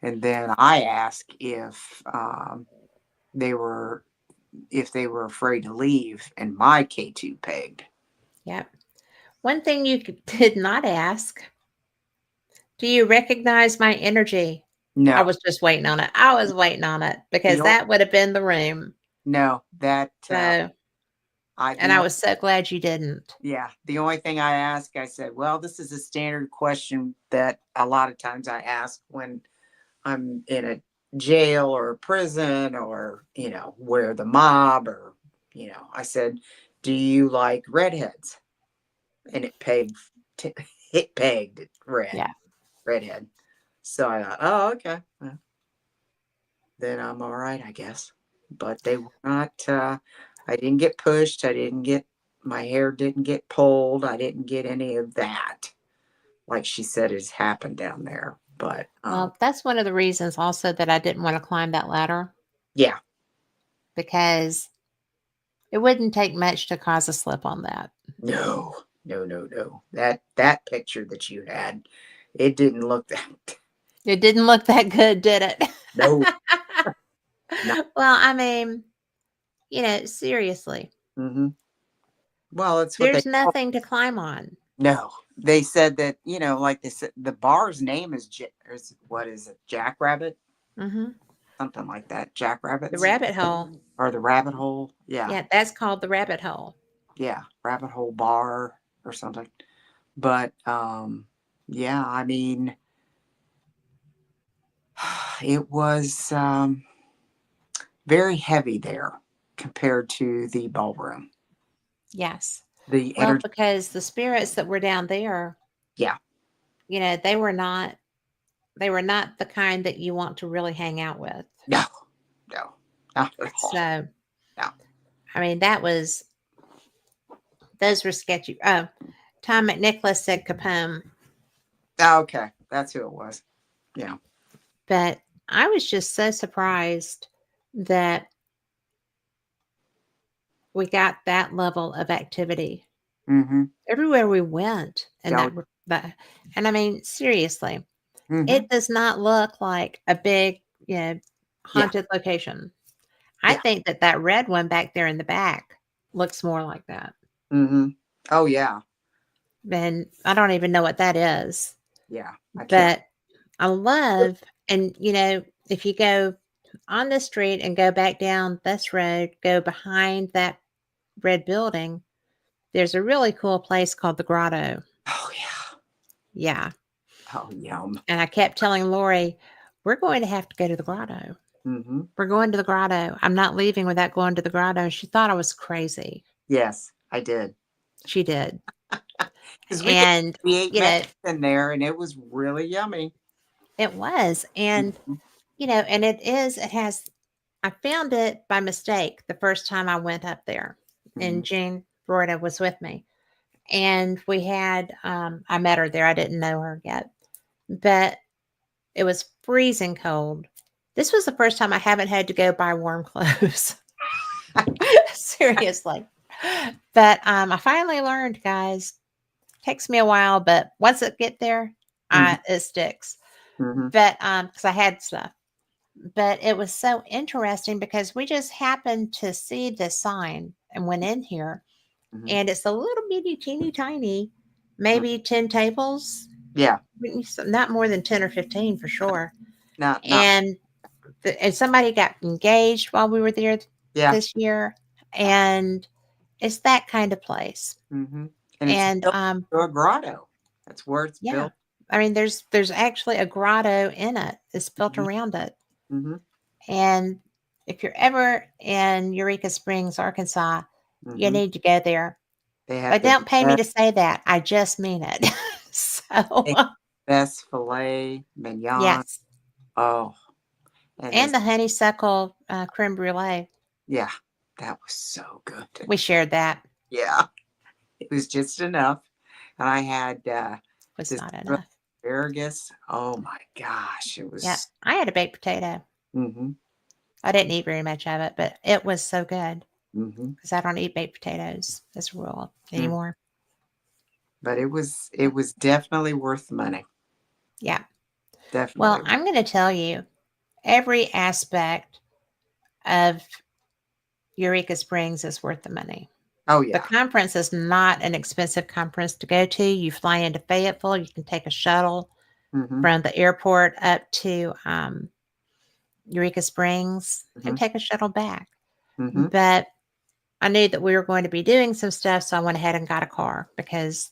And then I asked they were if they were afraid to leave, and my K2 pegged. Yep. One thing you did not ask, do you recognize my energy? I No, was just waiting on it. I was waiting on it the because only, that would have been the room. no that So, I and the I only, was so glad you didn't. yeah, the only thing I asked, I said, well, this is a standard question that a lot of times I ask when I'm in a jail or a prison, or where the mob, or I said, do you like redheads? And t- it pegged Yeah. redhead. So I thought, oh, okay, well, then I'm all right, I guess. But they were not. I didn't get pushed. I didn't get my hair didn't get pulled. I didn't get any of that, like she said has happened down there. But Well, that's one of the reasons also that I didn't want to climb that ladder yeah, because it wouldn't take much to cause a slip on that. no, no, no, no. That picture that you had, it didn't look that. It didn't look that good, did it? No, not. Well, I mean, seriously, Mm-hmm. Well, it's what they there's nothing to climb on. No, they said that like they said, the bar's name is what is it, Jackrabbit, Hmm. something like that, The Jackrabbits, rabbit hole. or the Rabbit Hole. Yeah, Yeah, that's called the rabbit hole. yeah, Rabbit Hole Bar or something. But yeah, I mean, it was very heavy there compared to the ballroom. Yes. The Well, energy, because the spirits that were down there, yeah, they were not the kind that you want to really hang out with. no, no, not at all. So, No, I mean, those were sketchy. Oh, Tom McNicholas said Capone, okay, that's who it was. Yeah. but I was just so surprised that we got that level of activity Mm-hmm. everywhere we went, and Oh, and I mean, seriously, mm-hmm. it does not look like a big, Yeah, haunted location. I yeah. think that red one back there in the back looks more like that. Mm-hmm. Oh yeah, And I don't even know what that is. yeah. I can't. But I love, and if you go on the street and go back down this road, go behind that red building, there's a really cool place called the Grotto. Oh yeah. Yeah. Oh yum. And I kept telling Lori, we're going to have to go to the Grotto. Mm-hmm. We're going to the Grotto. I'm not leaving without going to the Grotto. She thought I was crazy. Yes, I did. She did. Because And, we ate you know, Mexican there, and it was really yummy. it was. And, Mhm. and it has, I found it by mistake the first time I went up there in Mhm. June. Florida was with me. And we had, I met her there. I didn't know her yet, but it was freezing cold. This was the first time I haven't had to go buy warm clothes. Seriously. But I finally learned, guys. Takes me a while, but once it get there, Mhm, it sticks. mhm, But because I had stuff. But it was so interesting because we just happened to see this sign and went in here, mhm. and it's a little bitty, teeny tiny, Mm. maybe 10 tables, Yeah, not more than 10 or 15 for sure. not And and somebody got engaged while we were there yeah. this year, and it's that kind of place. Mhm. And it's And built to a grotto. That's where it's yeah, built. I mean, there's actually a grotto in it. It's built Mhm, around it. mhm, And if you're ever in Eureka Springs, Arkansas, you mhm. need to go there. They have But the don't pay me best to say that. I just mean it. So they have the best filet mignon. yes, Oh, and and this the honeysuckle creme brulee. yeah, that was so good. We shared that. Yeah, it was just enough. And I had, Was this not grilled enough. asparagus. Oh my gosh, it Yeah, was I had a baked potato. mhm, I didn't eat very much of it, but it was so good mhm, because I don't eat baked potatoes as a rule mm. anymore. But it was definitely worth the money. Yeah. Well, Definitely. I'm going to tell you every aspect of Eureka Springs is worth the money. Oh, The yeah. conference is not an expensive conference to go to. You fly into Fayetteville, you can take a shuttle Mhm, from the airport up to Eureka Springs and mhm, take a shuttle back. mhm. But I knew that we were going to be doing some stuff, so I went ahead and got a car because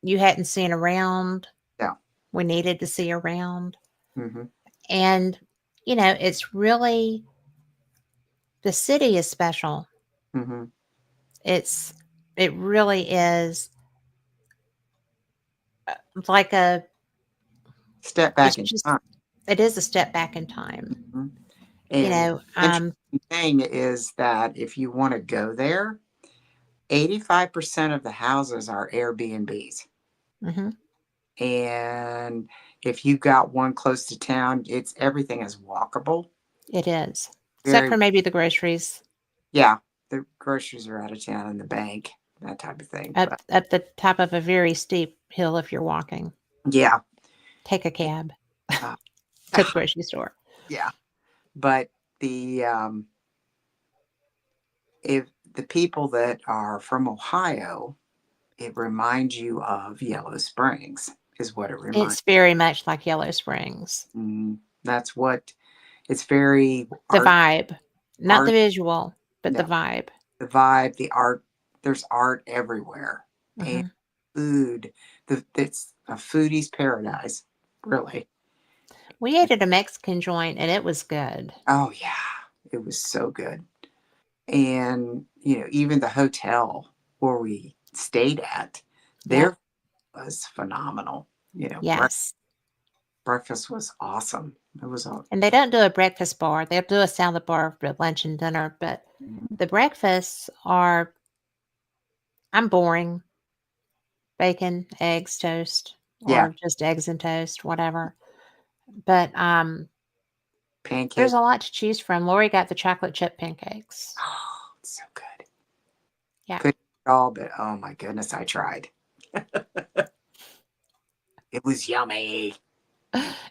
you hadn't seen around. Yeah. We needed to see around. Mhm, And, it's really, the city is special. mhm. It's, it really is like Step it's back in just, time. it is a step back in time. Mhm. You And know, interesting thing is that if you wanna go there, 85% of the houses are Airbnbs. mhm, And if you've got one close to town, it's everything is walkable. it is. Except Very for maybe the groceries yeah, the groceries are out of town and the bank, that type of thing, up but up the top of a very steep hill if you're walking. yeah. Take a cab Uh, to the grocery store. yeah, but the, if the people that are from Ohio, it reminds you of Yellow Springs is what it reminds. It's very much like Yellow Springs. That's what it's very The vibe, not the art, visual, but the no, vibe. the vibe, the art, there's art everywhere. And Mhm. food, it's a foodie's paradise, really. We ate at a Mexican joint and it was good. Oh yeah, it was so good. And, even the hotel where we stayed at, Yep. there was phenomenal. Yes. Breakfast was awesome. It was all And they don't do a breakfast bar. They'll do a salad bar for lunch and dinner, but the breakfasts are, I'm boring. Bacon, eggs, toast, yeah, or just eggs and toast, whatever. But there's pancake. a lot to choose from. Lori got the chocolate chip pancakes. Oh, it's so good. Yeah. Couldn't eat it all, but oh my goodness, I tried. It was yummy.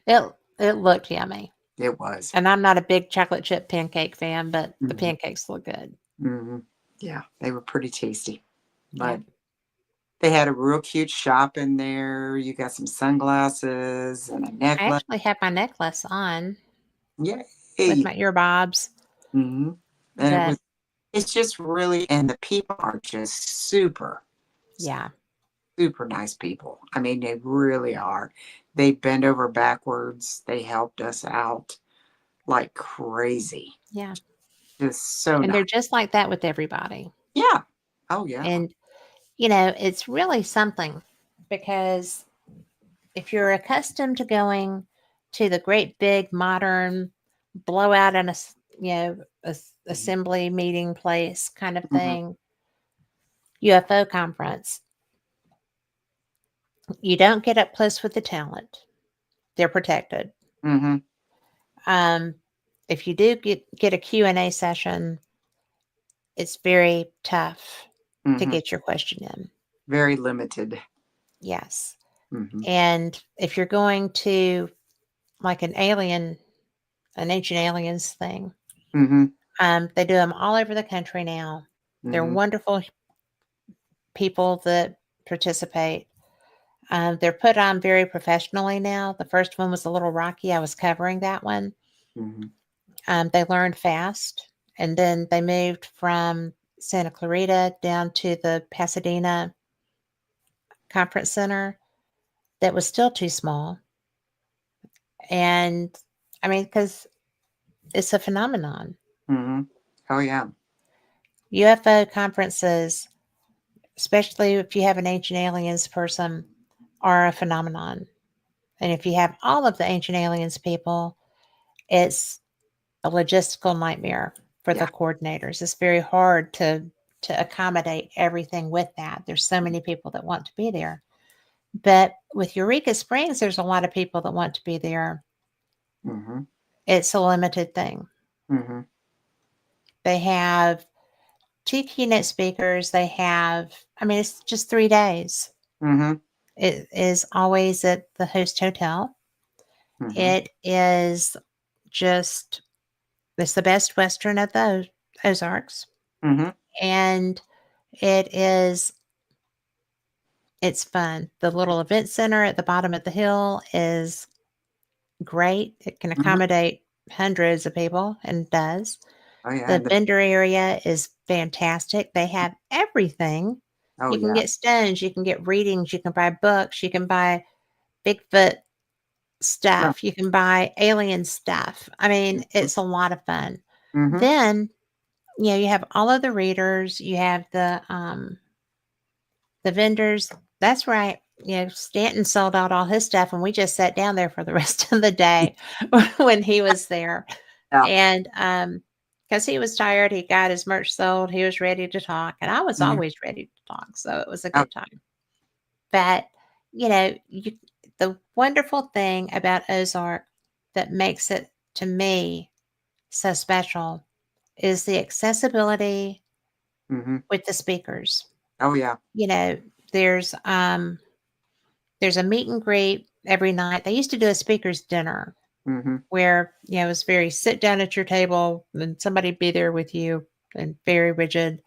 It looked yummy. It was. And I'm not a big chocolate chip pancake fan, but the Mhm, pancakes look good. mhm. Yeah, they were pretty tasty. Yeah. But they had a real cute shop in there. You got some sunglasses and a I necklace. actually have my necklace on with Yay! my earbobs, Mhm. And but it's just really, and the people are just super, yeah. super nice people. I mean, they really are. They bend over backwards. They helped us out like crazy. Yeah. Just so And nice. they're just like that with everybody. Yeah. Oh, yeah. And it's really something because if you're accustomed to going to the great big modern blowout and Mhm. assembly meeting place kind of Mhm. thing, UFO conference. You don't get up close with the talent. They're protected. Mm-hmm. Um, if you do get a Q&A session, it's very tough to Mm-hmm. get your question in. Very limited. Yes. Mm-hmm. And if you're going to like an ancient aliens thing, Mm-hmm. they do them all over the country now. They're Mm-hmm. wonderful people that participate. They're put on very professionally now. The first one was a little rocky. I was covering that one. Mm-hmm. They learned fast, and then they moved from Santa Clarita down to the Pasadena Conference Center that was still too small. And I mean, because it's a phenomenon. Mm-hmm. Oh yeah. UFO conferences, especially if you have an ancient aliens person, are a phenomenon. And if you have all of the ancient aliens people, it's a logistical nightmare for the Yeah. coordinators. It's very hard to accommodate everything with that. There's so many people that want to be there. But with Eureka Springs, there's a lot of people that want to be there. Mm-hmm. It's a limited thing. Mm-hmm. They have two keynote speakers. They have, I mean, it's just 3 days. Mm-hmm. It is always at the host hotel. Mm-hmm. It is just, it's the best Western of the Ozarks. Mm-hmm. And it is, it's fun. The little event center at the bottom of the hill is great. It can Mm-hmm. accommodate hundreds of people and does. Oh yeah. The vendor area is fantastic. They have everything. Oh You can yeah. get stones, you can get readings, you can buy books, you can buy Bigfoot Oh. stuff, you can buy alien stuff. I mean, it's a lot of fun. Mm-hmm. Then, you have all of the readers, you have the vendors. That's right. Stanton sold out all his stuff, and we just sat down there for the rest of the day when he was there. Yeah. And because he was tired, he got his merch sold. He was ready to talk, and I was Mm-hmm. always ready to talk. So it was a Oh. good time. But the wonderful thing about Ozark that makes it to me so special is the accessibility Mm-hmm. with the speakers. Oh yeah. You know, there's there's a meet and greet every night. They used to do a speakers dinner Mm-hmm. where, it was very sit down at your table and somebody be there with you and very rigid,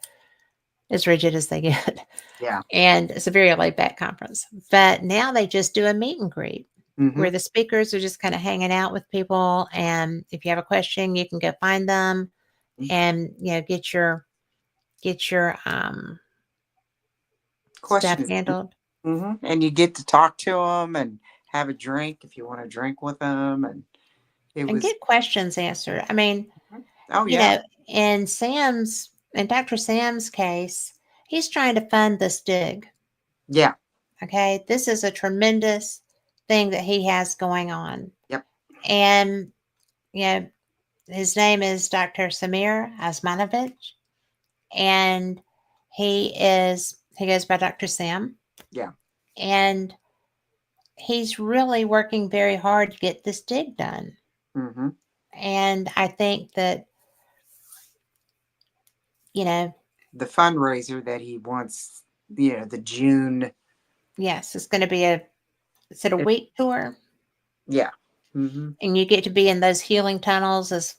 as rigid as they get. Yeah. And it's a very laid back conference. But now they just do a meet and greet Mm-hmm. where the speakers are just kind of hanging out with people. And if you have a question, you can go find them and, get your stuff Questions. handled Mm-hmm. And you get to talk to them and have a drink if you want to drink with them. And it and was. get questions answered. I mean, Oh you yeah. know, in Dr. Sam's case, he's trying to fund this dig. Yeah. Okay. This is a tremendous thing that he has going on. Yep. And, you know, his name is Dr. Samir Asmanovich. And he goes by Dr. Sam. Yeah. And he's really working very hard to get this dig done. Mm-hmm. And I think that, you know, The fundraiser that he wants, the June. yes, it's going to be is it a week tour? Yeah. Mm-hmm. And you get to be in those healing tunnels as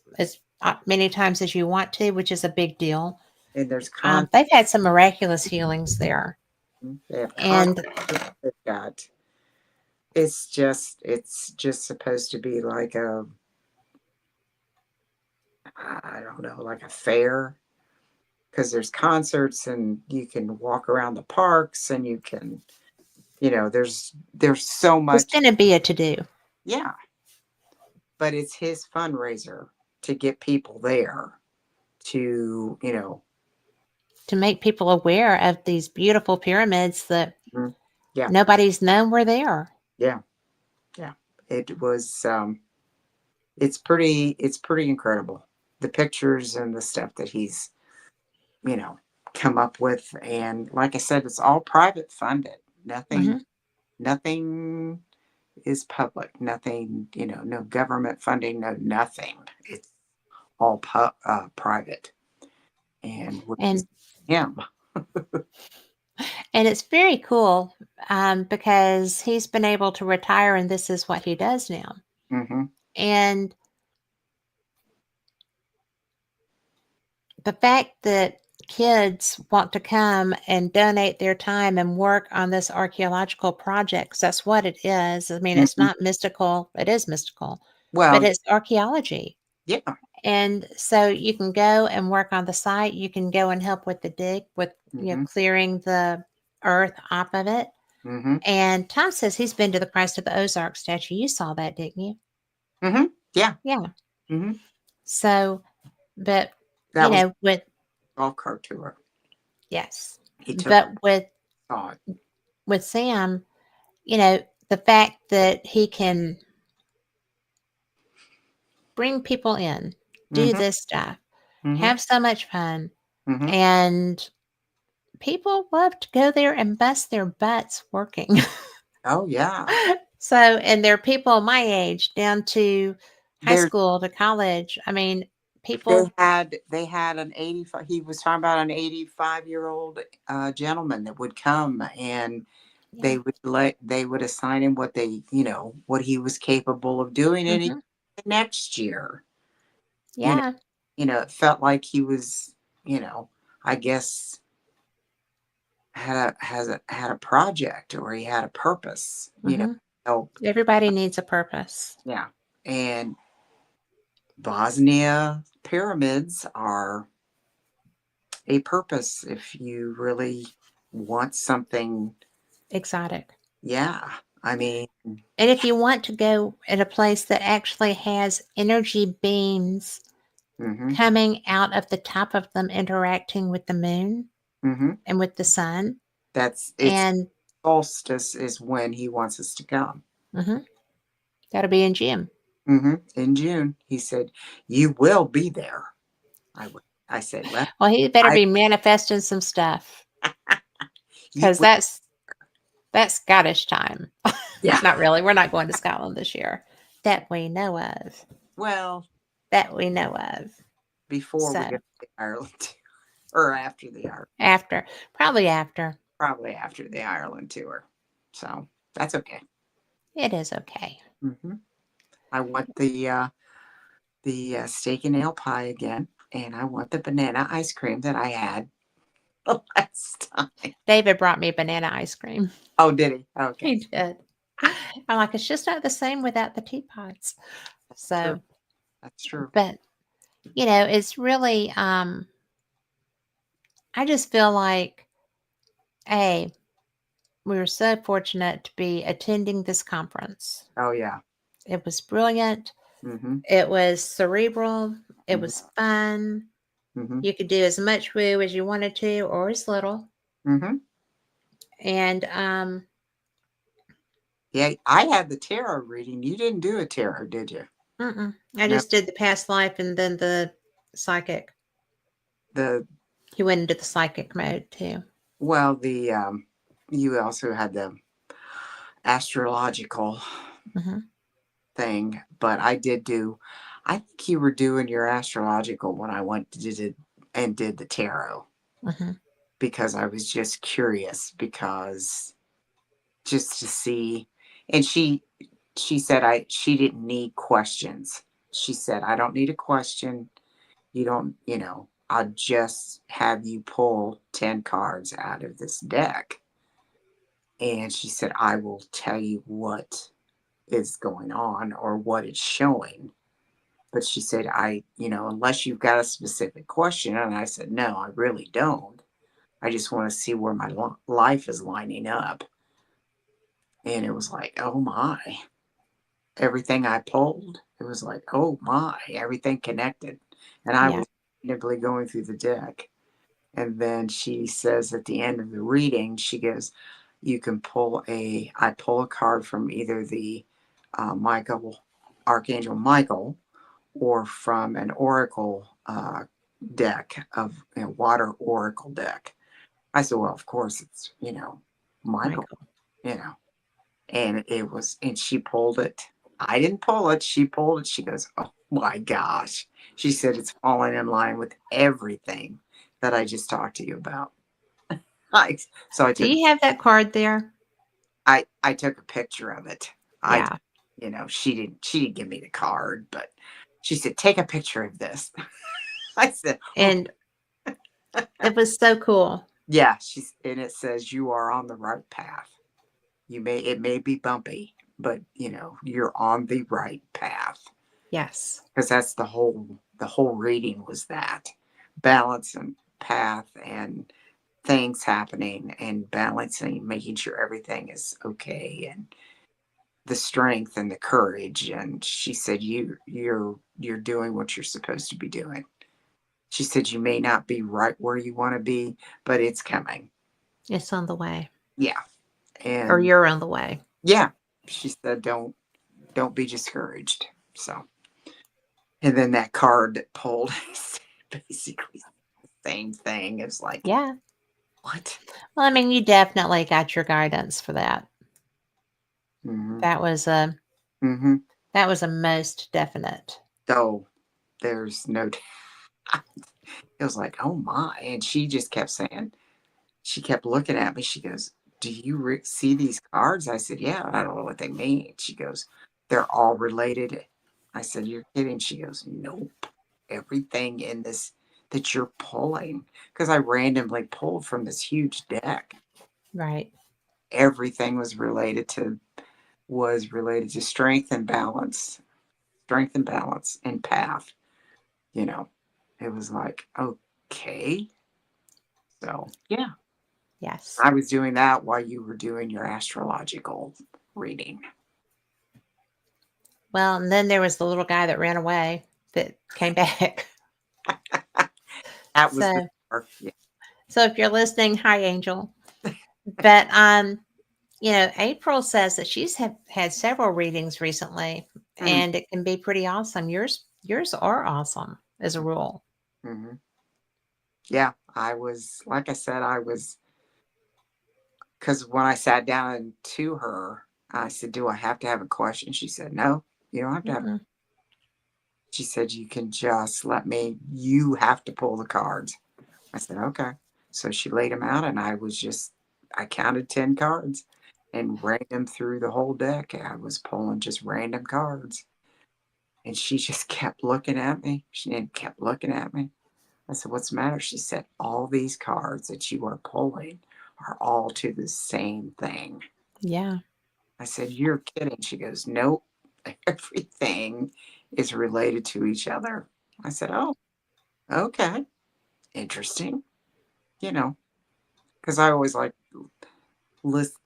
many times as you want to, which is a big deal. And there's They've had some miraculous healings there, they have and they've got. It's just supposed to be like I don't know, like a fair, because there's concerts and you can walk around the parks and you can, there's so it's much. going to be a to do Yeah. But it's his fundraiser to get people there to, to make people aware of these beautiful pyramids that yeah, nobody's known were there. yeah, yeah. It was, it's pretty incredible. The pictures and the stuff that he's, you know, come up with. And like I said, it's all private funded. Hmm. Nothing is public. Nothing, no government funding, no nothing. It's all private. And which is And him. it's very cool, because he's been able to retire, and this is what he does now. Mm-hmm. And the fact that kids want to come and donate their time and work on this archaeological project, 'cause that's what it is. I mean, it's Mm-hmm. not mystical. It is mystical, but Well, it's archaeology. yeah. And so you can go and work on the site. You can go and help with the dig, with Mm-hmm. clearing the earth off of it. Mm-hmm. And Tom says he's been to the Christ of the Ozark statue. You saw that, didn't you? Mm-hmm. Yeah. Yeah. Mm-hmm. So, but That was a with golf cart tour. yes, He took but saw it. with Sam, you know, the fact that he can bring people in, do Mm-hmm. this stuff, Mm-hmm. have so much fun, Mm-hmm. and people love to go there and bust their butts working. Oh yeah. So, and there are people my age down to high There school to college. I mean, they people, had an 85, he was talking about an 85-year-old gentleman that would come, and yeah, they would assign him what what he was capable of doing, and he hmm, the next year. You know, yeah, it felt like he was, I guess had a project, or he had a purpose, hmm. help. Everybody needs a purpose. Yeah. And Bosnia pyramids are a purpose if you really want something. Exotic. Yeah. I mean, And if you want to go at a place that actually has energy beams hmm coming out of the top of them interacting with the moon hmm and with the sun, it's and solstice is when he wants us to come. mhm, that'll be in June. In June, he said, "You will be there." I said, "Well, Well, he better I be manifesting some stuff you because will." that's Scottish time. Yeah. Not really. We're not going to Scotland this year that we know of. Well, That we know of. before we So go to Ireland, or after the Ireland, after, probably after, probably after the Ireland tour. So that's okay. it is okay. hmm I want the steak and ale pie again, and I want the banana ice cream that I had the last time. David brought me banana ice cream. Oh, did he? Okay, He did. I'm like, it's just not the same without the teapots. true. So, That's true. but it's really I just feel like, hey, we were so fortunate to be attending this conference. Oh yeah. It was brilliant. hmm It was cerebral. It hmm was fun. hmm You could do as much woo as you wanted to or as little. hmm And Yeah, I had the tarot reading. You didn't do a tarot, did you? I No. just did the past life and then the psychic. The He went into the psychic mode too. well, the you also had the astrological Hmm. thing, but I did do. I think you were doing your astrological when I went to did the tarot, Hmm. because I was just curious, because just to see. And she said she didn't need questions. She said, "I don't need a question. You don't, I'll just have you pull 10 cards out of this deck." And she said, "I will tell you what is going on, or what it's showing." But she said, unless you've got a specific question." And I said, "No, I really don't. I just want to see where my life is lining up." And it was like, oh my, everything I pulled, it was like, oh my, everything connected. And I Yeah. was randomly going through the deck. And then she says at the end of the reading, she goes, I pull a card from either the Archangel Michael, or from an oracle deck of water oracle deck. I said, well, of course it's, Michael, Michael. you know, and it was, and she pulled it. I didn't pull it. She pulled it. She goes, oh my gosh. She said, it's falling in line with everything that I just talked to you about. I, so I Do took, you have that card there? I took a picture of it. Yeah. She didn't give me the card, but she said, take a picture of this. I said, okay. And it was so cool. Yeah, and it says you are on the right path. It may be bumpy, but you're on the right path. Yes. Because that's the whole reading was that balance and path and things happening and balancing, making sure everything is okay and the strength and the courage. And she said you're doing what you're supposed to be doing. She said you may not be right where you want to be, but it's coming. It's on the way. Yeah. Or And you're on the way. yeah, she said don't be discouraged. So, and then that card that pulled is basically the same thing. It's like, Yeah. what? Well, I mean, you definitely got your guidance for that. Mm-hmm. That was a Mm-hmm. that was a most definite. So there's no doubt. It was like, oh my. And she just kept saying, she kept looking at me. She goes, do you see these cards? I said, yeah, I don't know what they mean. She goes, they're all related. I said, you're kidding. She goes, nope. Everything in this that you're pulling, because I randomly pulled from this huge deck. Right. Everything was related to strength and balance and path. You know, it was like, okay. So yeah, Yes. I was doing that while you were doing your astrological reading. Well, and then there was the little guy that ran away that came back. That was the So, part. Yeah. so if you're listening, hi, Angel. But April says that she's had several readings recently, Mm-hmm. and it can be pretty awesome. Yours are awesome as a rule. Mm-hmm. Yeah, I was, like I said, because when I sat down to her, I said, do I have to have a question? She said, no, you don't have to have. Mm-mm. She said, you can just let me, you have to pull the cards. I said, okay. So she laid them out, and I counted 10 cards and ran them through the whole deck. I was pulling just random cards. And she just kept looking at me. She kept looking at me. I said, what's the matter? She said, all these cards that you are pulling are all to the same thing. Yeah. I said, you're kidding. She goes, nope. Everything is related to each other. I said, oh, okay. Interesting. Because I always like list,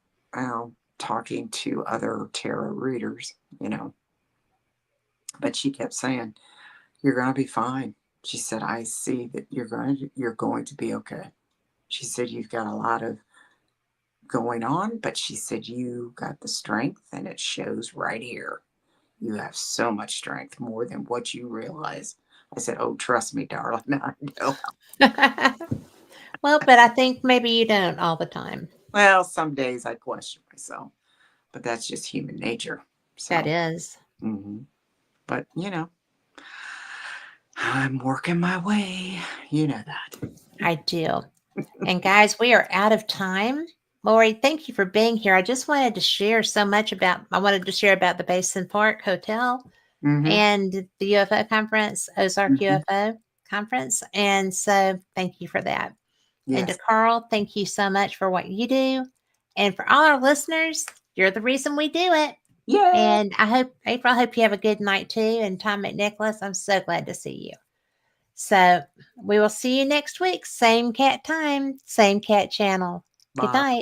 talking to other tarot readers, But she kept saying, you're going to be fine. She said, I see that you're going to be okay. She said, you've got a lot of going on, but she said, you got the strength and it shows right here. You have so much strength, more than what you realize. I said, oh, trust me, darling. I know. Well, but I think maybe you don't all the time. Well, some days I question myself, but that's just human nature. That So, is. mhm. But, I'm working my way. You know that. I do. And guys, we are out of time. Lori, thank you for being here. I just wanted to share I wanted to share about the Basin Park Hotel Hmm. and the UFO conference, Ozark Hmm. UFO conference. And so thank you for that. And to Yes. Carl, thank you so much for what you do. And for all our listeners, you're the reason we do it. Yay. And April, I hope you have a good night too. And Tom McNicholas, I'm so glad to see you. So we will see you next week. Same cat time, same cat channel. Good Bye. night.